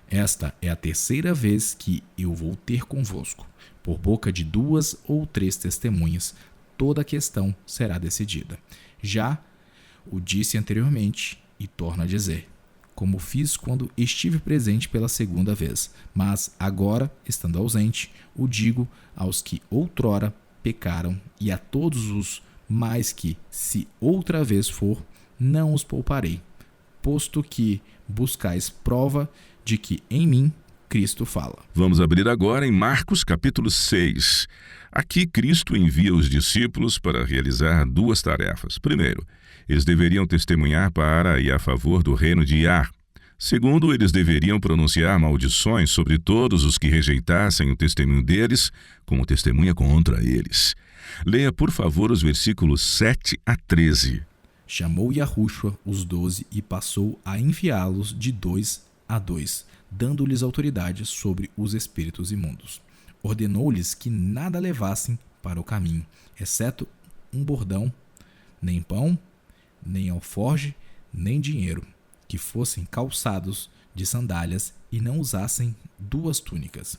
Esta é a terceira vez que eu vou ter convosco. Por boca de 2 ou 3 testemunhas, toda a questão será decidida. Já o disse anteriormente e torno a dizer, como fiz quando estive presente pela segunda vez, mas agora, estando ausente, o digo aos que outrora pecaram e a todos os mais que, se outra vez for, não os pouparei, posto que buscais prova de que em mim Cristo fala.
Vamos abrir agora em Marcos capítulo 6. Aqui Cristo envia os discípulos para realizar 2 tarefas. Primeiro, eles deveriam testemunhar para e a favor do reino de Yah. Segundo, eles deveriam pronunciar maldições sobre todos os que rejeitassem o testemunho deles, como testemunha contra eles. Leia, por favor, os versículos 7 a 13.
Chamou Yahushua os 12 e passou a enviá-los de 2 a 2, dando-lhes autoridade sobre os espíritos imundos. Ordenou-lhes que nada levassem para o caminho, exceto um bordão, nem pão, nem alforge, nem dinheiro, que fossem calçados de sandálias e não usassem 2 túnicas.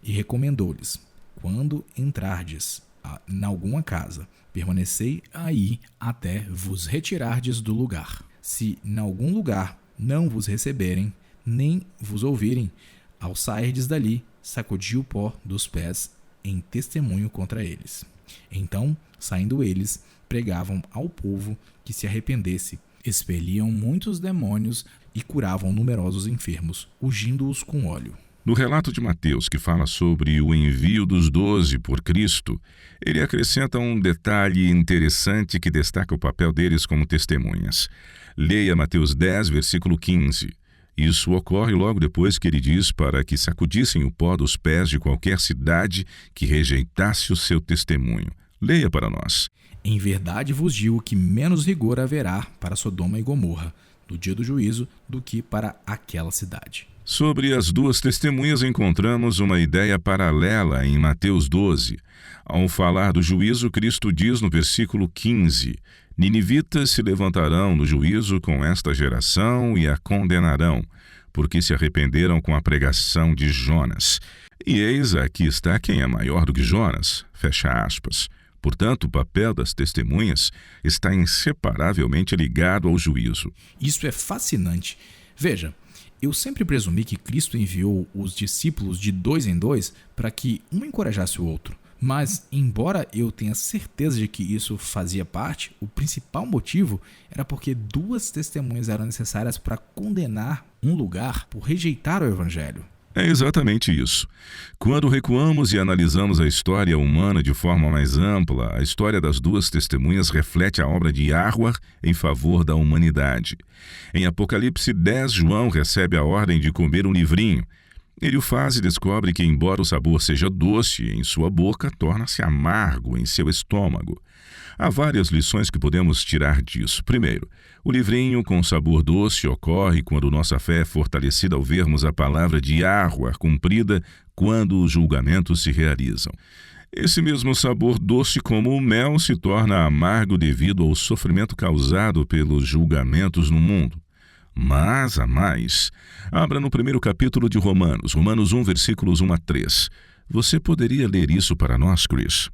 E recomendou-lhes, quando entrardes em alguma casa, permanecei aí até vos retirardes do lugar. Se em algum lugar não vos receberem, nem vos ouvirem, ao sairdes dali, sacudi o pó dos pés em testemunho contra eles. Então, saindo eles, pregavam ao povo que se arrependesse, expeliam muitos demônios e curavam numerosos enfermos, ungindo-os com óleo.
No relato de Mateus, que fala sobre o envio dos 12 por Cristo, ele acrescenta um detalhe interessante que destaca o papel deles como testemunhas. Leia Mateus 10, versículo 15. Isso ocorre logo depois que ele diz para que sacudissem o pó dos pés de qualquer cidade que rejeitasse o seu testemunho. Leia para nós.
Em verdade vos digo que menos rigor haverá para Sodoma e Gomorra, no dia do juízo, do que para aquela cidade.
Sobre as 2 testemunhas encontramos uma ideia paralela em Mateus 12. Ao falar do juízo, Cristo diz no versículo 15: Ninivitas se levantarão no juízo com esta geração e a condenarão, porque se arrependeram com a pregação de Jonas. E eis, aqui está quem é maior do que Jonas. Fecha aspas. Portanto, o papel das testemunhas está inseparavelmente ligado ao juízo.
Isso é fascinante. Veja, eu sempre presumi que Cristo enviou os discípulos de 2 em 2 para que um encorajasse o outro. Mas, embora eu tenha certeza de que isso fazia parte, o principal motivo era porque 2 testemunhas eram necessárias para condenar um lugar por rejeitar o evangelho.
É exatamente isso. Quando recuamos e analisamos a história humana de forma mais ampla, a história das 2 testemunhas reflete a obra de Yahuwah em favor da humanidade. Em Apocalipse 10, João recebe a ordem de comer um livrinho. Ele o faz e descobre que, embora o sabor seja doce em sua boca, torna-se amargo em seu estômago. Há várias lições que podemos tirar disso. Primeiro, o livrinho com sabor doce ocorre quando nossa fé é fortalecida ao vermos a palavra de Yahuwah cumprida quando os julgamentos se realizam. Esse mesmo sabor doce como o mel se torna amargo devido ao sofrimento causado pelos julgamentos no mundo. mas há mais. Abra no primeiro capítulo de Romanos 1, versículos 1 a 3. Você poderia ler isso para nós, Chris?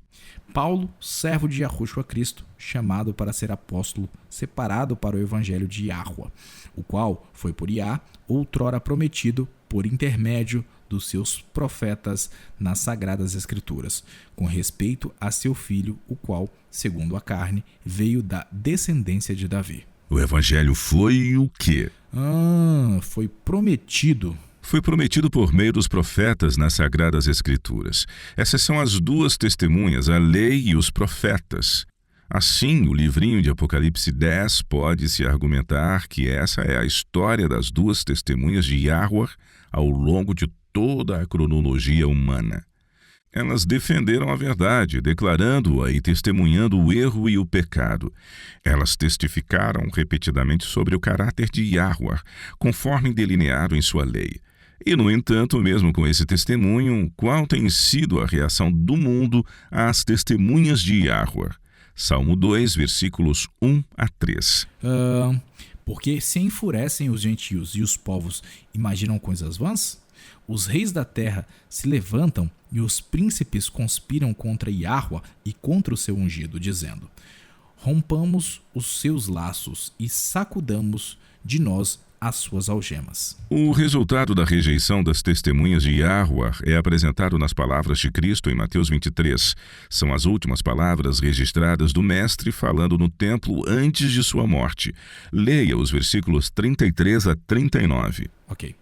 Paulo, servo de Yahushua Cristo, chamado para ser apóstolo, separado para o evangelho de Yahua, o qual foi por Iá, outrora prometido por intermédio dos seus profetas nas Sagradas Escrituras, com respeito a seu filho, o qual, segundo a carne, veio da descendência de Davi.
O evangelho foi o quê?
Foi prometido.
Foi prometido por meio dos profetas nas Sagradas Escrituras. Essas são as duas testemunhas, a lei e os profetas. Assim, o livrinho de Apocalipse 10 pode-se argumentar que essa é a história das duas testemunhas de Yahweh ao longo de toda a cronologia humana. Elas defenderam a verdade, declarando-a e testemunhando o erro e o pecado. Elas testificaram repetidamente sobre o caráter de Yahweh, conforme delineado em sua lei. E, no entanto, mesmo com esse testemunho, qual tem sido a reação do mundo às testemunhas de Yahweh? Salmo 2, versículos 1 a 3.
Porque se enfurecem os gentios e os povos imaginam coisas vãs? Os reis da terra se levantam e os príncipes conspiram contra Yahweh e contra o seu ungido, dizendo: rompamos os seus laços e sacudamos de nós as suas algemas.
O resultado da rejeição das testemunhas de Yahweh é apresentado nas palavras de Cristo em Mateus 23. São as últimas palavras registradas do Mestre falando no templo antes de sua morte. Leia os versículos 33 a 39.
Ok.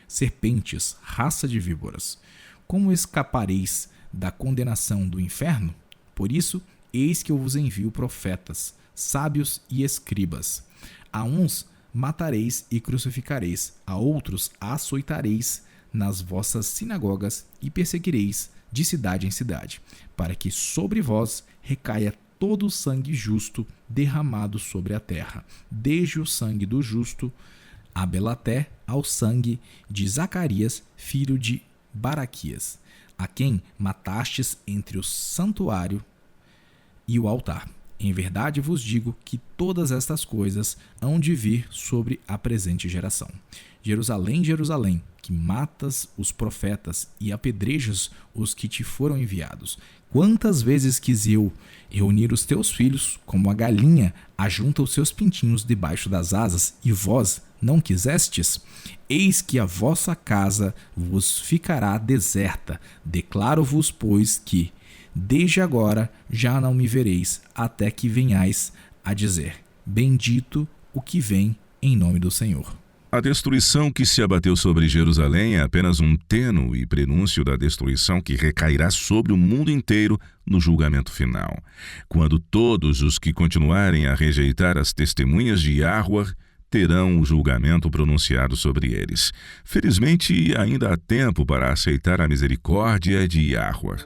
Serpentes, raça de víboras, como escapareis da condenação do inferno? Por isso, eis que eu vos envio profetas, sábios e escribas. A uns matareis e crucificareis, a outros açoitareis nas vossas sinagogas e perseguireis de cidade em cidade, para que sobre vós recaia todo o sangue justo derramado sobre a terra, desde o sangue do justo Abel até ao sangue de Zacarias, filho de Baraquias, a quem matastes entre o santuário e o altar. Em verdade vos digo que todas estas coisas hão de vir sobre a presente geração. Jerusalém, Jerusalém, que matas os profetas e apedrejas os que te foram enviados. Quantas vezes quis eu reunir os teus filhos, como a galinha ajunta os seus pintinhos debaixo das asas, e vós não quisestes? Eis que a vossa casa vos ficará deserta. Declaro-vos, pois, que desde agora já não me vereis, até que venhais a dizer: bendito o que vem em nome do Senhor.
A destruição que se abateu sobre Jerusalém é apenas um tênue prenúncio da destruição que recairá sobre o mundo inteiro no julgamento final, quando todos os que continuarem a rejeitar as testemunhas de Yahweh terão o julgamento pronunciado sobre eles. Felizmente, ainda há tempo para aceitar a misericórdia de Yahweh.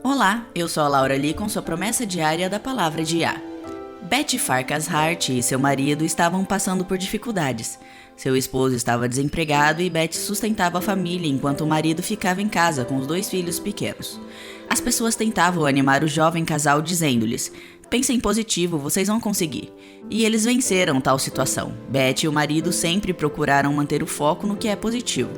Olá, eu sou a Laura Lee com sua promessa diária da Palavra de Yah. Betty Farkas Hart e seu marido estavam passando por dificuldades. Seu esposo estava desempregado e Betty sustentava a família enquanto o marido ficava em casa com os 2 filhos pequenos. As pessoas tentavam animar o jovem casal dizendo-lhes: pensem positivo, vocês vão conseguir. E eles venceram tal situação. Betty e o marido sempre procuraram manter o foco no que é positivo.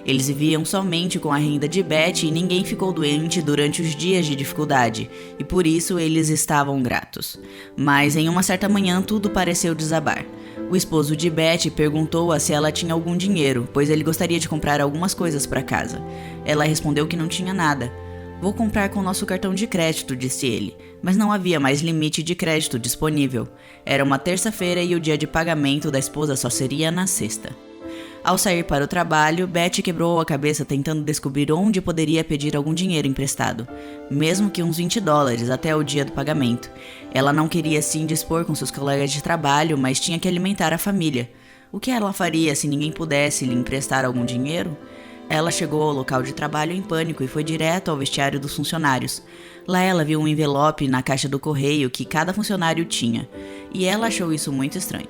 Eles viviam somente com a renda de Betty e ninguém ficou doente durante os dias de dificuldade, e por isso eles estavam gratos. Mas em uma certa manhã tudo pareceu desabar. O esposo de Betty perguntou-a se ela tinha algum dinheiro, pois ele gostaria de comprar algumas coisas para casa. Ela respondeu que não tinha nada. Vou comprar com nosso cartão de crédito, disse ele, mas não havia mais limite de crédito disponível. Era uma terça-feira e o dia de pagamento da esposa só seria na sexta. Ao sair para o trabalho, Betty quebrou a cabeça tentando descobrir onde poderia pedir algum dinheiro emprestado, mesmo que uns $20 até o dia do pagamento. Ela não queria se indispor com seus colegas de trabalho, mas tinha que alimentar a família. O que ela faria se ninguém pudesse lhe emprestar algum dinheiro? Ela chegou ao local de trabalho em pânico e foi direto ao vestiário dos funcionários. Lá ela viu um envelope na caixa do correio que cada funcionário tinha, e ela achou isso muito estranho.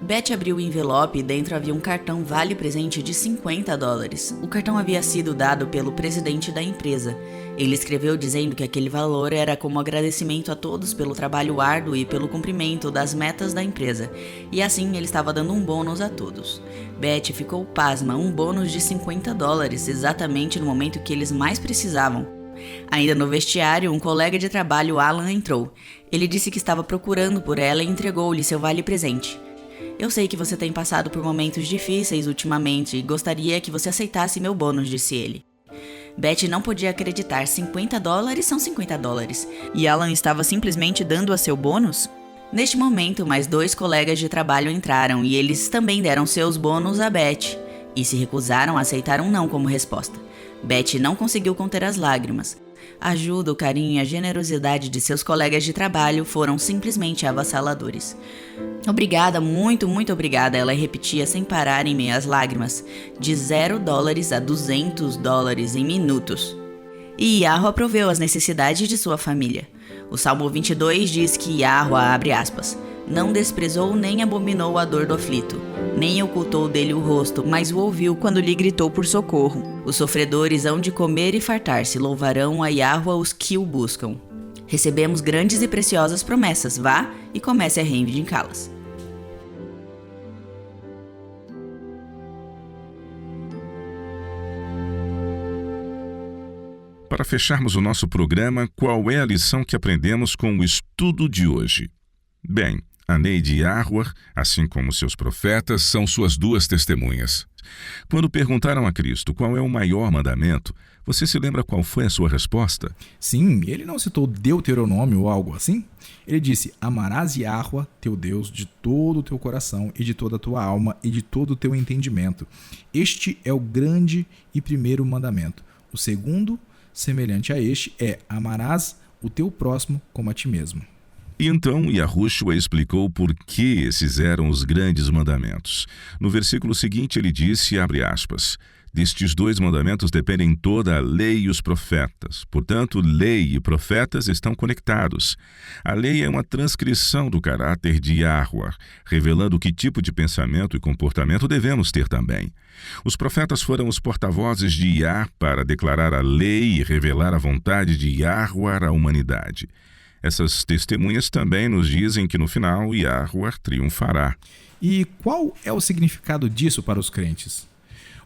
Beth abriu o envelope e dentro havia um cartão vale-presente de $50. O cartão havia sido dado pelo presidente da empresa. Ele escreveu dizendo que aquele valor era como agradecimento a todos pelo trabalho árduo e pelo cumprimento das metas da empresa. E assim ele estava dando um bônus a todos. Beth ficou pasma, um bônus de $50, exatamente no momento que eles mais precisavam. Ainda no vestiário, um colega de trabalho, Alan, entrou. Ele disse que estava procurando por ela e entregou-lhe seu vale-presente. Eu sei que você tem passado por momentos difíceis ultimamente e gostaria que você aceitasse meu bônus, disse ele. Beth não podia acreditar, $50 são $50. E Alan estava simplesmente dando a seu bônus? Neste momento, mais 2 colegas de trabalho entraram e eles também deram seus bônus a Beth e se recusaram a aceitar um não como resposta. Beth não conseguiu conter as lágrimas. A ajuda, o carinho e a generosidade de seus colegas de trabalho foram simplesmente avassaladores. Obrigada, muito obrigada, ela repetia sem parar em meio às lágrimas, de $0 a $200 em minutos. E Yahweh proveu as necessidades de sua família. O Salmo 22 diz que Yahweh, abre aspas, não desprezou nem abominou a dor do aflito, nem ocultou dele o rosto, mas o ouviu quando lhe gritou por socorro. Os sofredores hão de comer e fartar-se, louvarão a Yahweh os que o buscam. Recebemos grandes e preciosas promessas, vá e comece a reivindicá-las.
Para fecharmos o nosso programa, qual é a lição que aprendemos com o estudo de hoje? Bem, a lei de Yahweh, assim como seus profetas, são suas 2 testemunhas. Quando perguntaram a Cristo qual é o maior mandamento, você se lembra qual foi a sua resposta?
Sim, ele não citou Deuteronômio ou algo assim. Ele disse, amarás Yahweh, teu Deus, de todo o teu coração e de toda a tua alma e de todo o teu entendimento. Este é o grande e primeiro mandamento. O segundo, semelhante a este, é amarás o teu próximo como a ti mesmo.
E então Yahushua explicou por que esses eram os grandes mandamentos. No versículo seguinte ele disse, abre aspas, destes 2 mandamentos dependem toda a lei e os profetas. Portanto, lei e profetas estão conectados. A lei é uma transcrição do caráter de Yahweh, revelando que tipo de pensamento e comportamento devemos ter também. Os profetas foram os porta-vozes de Yah para declarar a lei e revelar a vontade de Yahweh à humanidade. Essas testemunhas também nos dizem que no final Yahweh triunfará.
E qual é o significado disso para os crentes?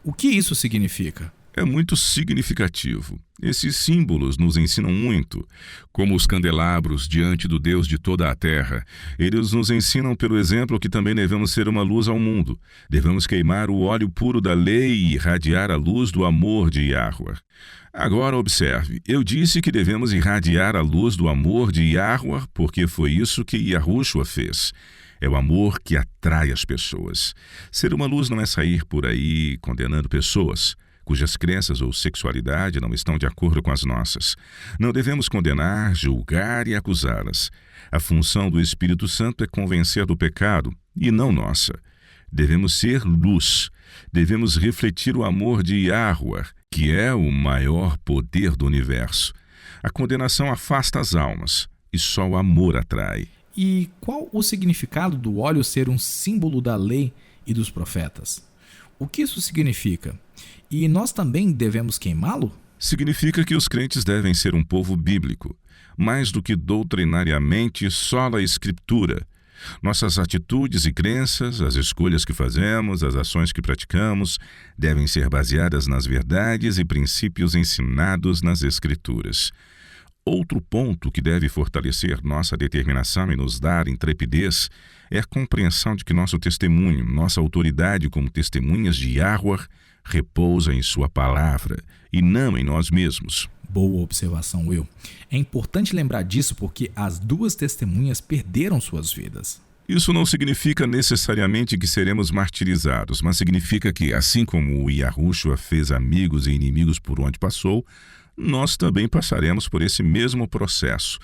O que isso significa?
É muito significativo. Esses símbolos nos ensinam muito, como os candelabros diante do Deus de toda a terra. Eles nos ensinam pelo exemplo que também devemos ser uma luz ao mundo. Devemos queimar o óleo puro da lei e irradiar a luz do amor de Yahweh. Agora observe, eu disse que devemos irradiar a luz do amor de Yahweh porque foi isso que Yahushua fez. É o amor que atrai as pessoas. Ser uma luz não é sair por aí condenando pessoas cujas crenças ou sexualidade não estão de acordo com as nossas. Não devemos condenar, julgar e acusá-las. A função do Espírito Santo é convencer do pecado, e não nossa. Devemos ser luz. Devemos refletir o amor de Yahweh, que é o maior poder do universo. A condenação afasta as almas, e só o amor atrai.
E qual o significado do óleo ser um símbolo da lei e dos profetas? O que isso significa? E nós também devemos queimá-lo?
Significa que os crentes devem ser um povo bíblico, mais do que doutrinariamente sola Escritura. Nossas atitudes e crenças, as escolhas que fazemos, as ações que praticamos, devem ser baseadas nas verdades e princípios ensinados nas Escrituras. Outro ponto que deve fortalecer nossa determinação e nos dar intrepidez é a compreensão de que nosso testemunho, nossa autoridade como testemunhas de Yahweh, repousa em sua palavra e não em nós mesmos.
Boa observação, Will. É importante lembrar disso porque as 2 testemunhas perderam suas vidas.
Isso não significa necessariamente que seremos martirizados, mas significa que, assim como o Yahushua fez amigos e inimigos por onde passou, nós também passaremos por esse mesmo processo.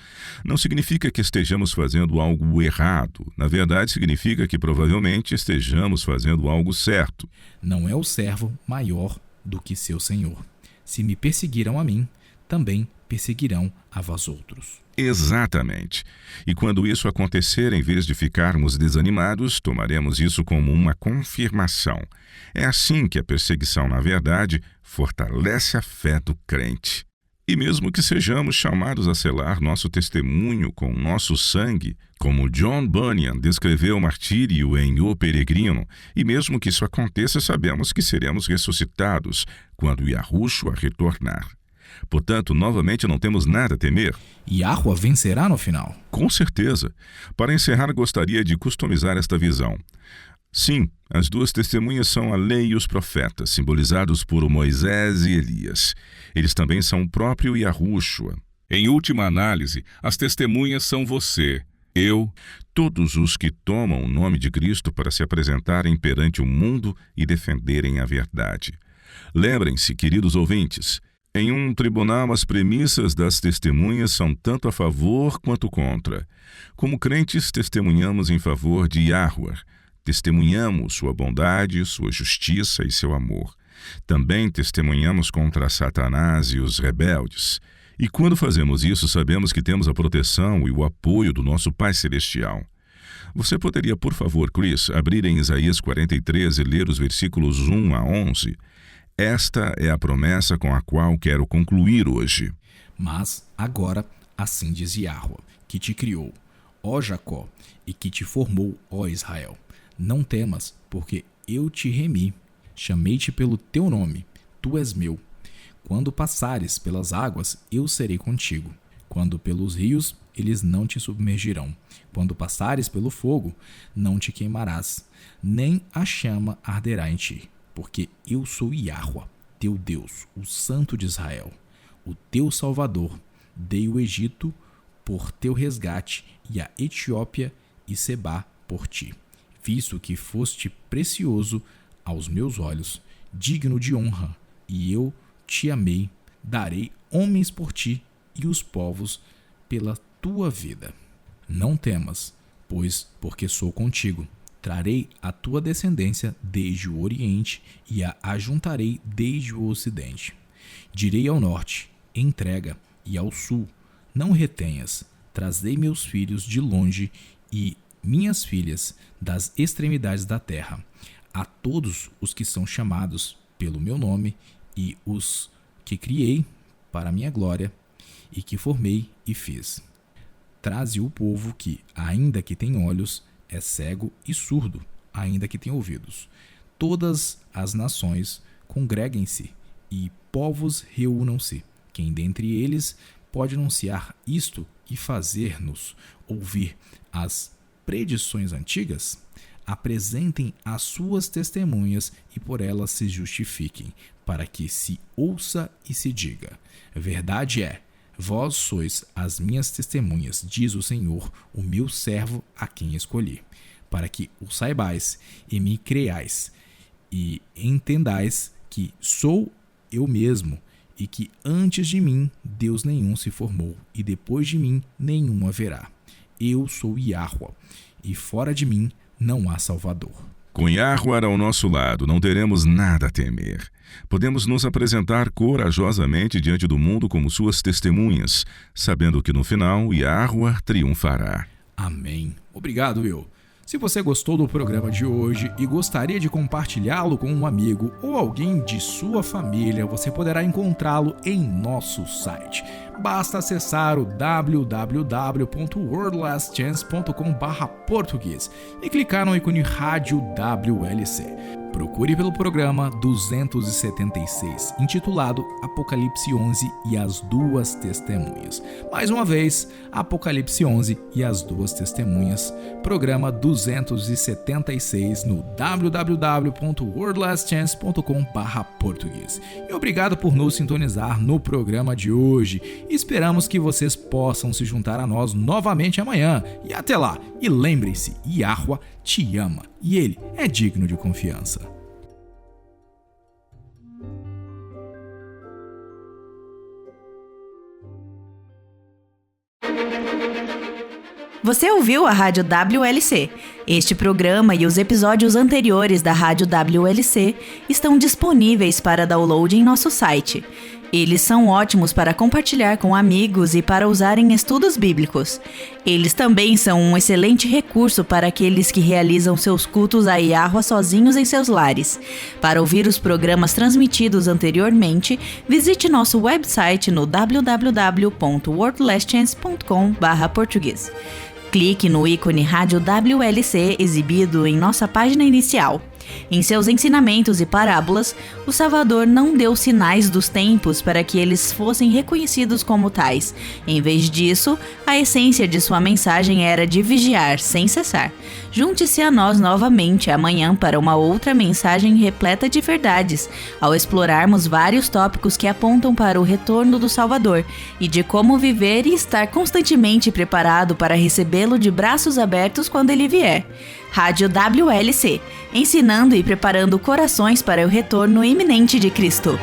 Não significa que estejamos fazendo algo errado. Na verdade, significa que provavelmente estejamos fazendo algo certo.
Não é o servo maior do que seu senhor. Se me perseguiram a mim, também perseguirão a vós outros.
Exatamente. E quando isso acontecer, em vez de ficarmos desanimados, tomaremos isso como uma confirmação. É assim que a perseguição, na verdade, fortalece a fé do crente. E mesmo que sejamos chamados a selar nosso testemunho com nosso sangue, como John Bunyan descreveu o martírio em O Peregrino, e mesmo que isso aconteça, sabemos que seremos ressuscitados quando Yahushua retornar. Portanto, novamente não temos nada a temer.
Yahuwah vencerá no final.
Com certeza. Para encerrar, gostaria de customizar esta visão. Sim, as duas testemunhas são a lei e os profetas, simbolizados por Moisés e Elias. Eles também são o próprio Yahushua. Em última análise, as testemunhas são você, eu, todos os que tomam o nome de Cristo para se apresentarem perante o mundo e defenderem a verdade. Lembrem-se, queridos ouvintes, em um tribunal as premissas das testemunhas são tanto a favor quanto contra. Como crentes, testemunhamos em favor de Yahuwah. Testemunhamos sua bondade, sua justiça e seu amor. Também testemunhamos contra Satanás e os rebeldes. E quando fazemos isso, sabemos que temos a proteção e o apoio do nosso Pai Celestial. Você poderia, por favor, Chris, abrir em Isaías 43 e ler os versículos 1 a 11? Esta é a promessa com a qual quero concluir hoje.
Mas agora, assim diz Yahuwah, que te criou, ó Jacó, e que te formou, ó Israel. Não temas, porque eu te remi, chamei-te pelo teu nome, tu és meu. Quando passares pelas águas, eu serei contigo. Quando pelos rios, eles não te submergirão. Quando passares pelo fogo, não te queimarás, nem a chama arderá em ti. Porque eu sou Yahuwah, teu Deus, o Santo de Israel, o teu Salvador. Dei o Egito por teu resgate e a Etiópia e Sebá por ti, visto que foste precioso aos meus olhos, digno de honra, e eu te amei. Darei homens por ti e os povos pela tua vida. Não temas, pois porque sou contigo. Trarei a tua descendência desde o Oriente e a ajuntarei desde o Ocidente. Direi ao Norte, entrega, e ao Sul, não retenhas. Trazei meus filhos de longe e minhas filhas das extremidades da terra. A todos os que são chamados pelo meu nome e os que criei para a minha glória e que formei e fiz. Traze o povo que, ainda que tem olhos, é cego e surdo, ainda que tenha ouvidos. Todas as nações congreguem-se e povos reúnam-se. Quem dentre eles pode anunciar isto e fazer-nos ouvir as predições antigas? Apresentem as suas testemunhas e por elas se justifiquem, para que se ouça e se diga: verdade é, vós sois as minhas testemunhas, diz o Senhor, o meu servo a quem escolhi, para que o saibais e me creais, e entendais que sou eu mesmo, e que antes de mim Deus nenhum se formou, e depois de mim nenhum haverá. Eu sou Yahuwah, e fora de mim não há Salvador.
Com Yahuwah ao nosso lado, não teremos nada a temer. Podemos nos apresentar corajosamente diante do mundo como suas testemunhas, sabendo que no final Yahuwah triunfará.
Amém. Obrigado, Will. Se você gostou do programa de hoje e gostaria de compartilhá-lo com um amigo ou alguém de sua família, você poderá encontrá-lo em nosso site. Basta acessar o www.worldlastchance.com/português e clicar no ícone Rádio WLC. Procure pelo programa 276, intitulado Apocalipse 11 e as Duas Testemunhas. Mais uma vez, Apocalipse 11 e as Duas Testemunhas, programa 276 no www.worldlastchance.com/português. E obrigado por nos sintonizar no programa de hoje. Esperamos que vocês possam se juntar a nós novamente amanhã. E até lá, e lembrem-se, Yahuwah te ama e ele é digno de confiança.
Você ouviu a Rádio WLC. Este programa e os episódios anteriores da Rádio WLC estão disponíveis para download em nosso site. Eles são ótimos para compartilhar com amigos e para usar em estudos bíblicos. Eles também são um excelente recurso para aqueles que realizam seus cultos a Yahweh sozinhos em seus lares. Para ouvir os programas transmitidos anteriormente, visite nosso website no www.worldlastchance.com/português. Clique no ícone Rádio WLC exibido em nossa página inicial. Em seus ensinamentos e parábolas, o Salvador não deu sinais dos tempos para que eles fossem reconhecidos como tais. Em vez disso, a essência de sua mensagem era de vigiar sem cessar. Junte-se a nós novamente amanhã para uma outra mensagem repleta de verdades, ao explorarmos vários tópicos que apontam para o retorno do Salvador e de como viver e estar constantemente preparado para recebê-lo de braços abertos quando ele vier. Rádio WLC, ensinando e preparando corações para o retorno iminente de Cristo.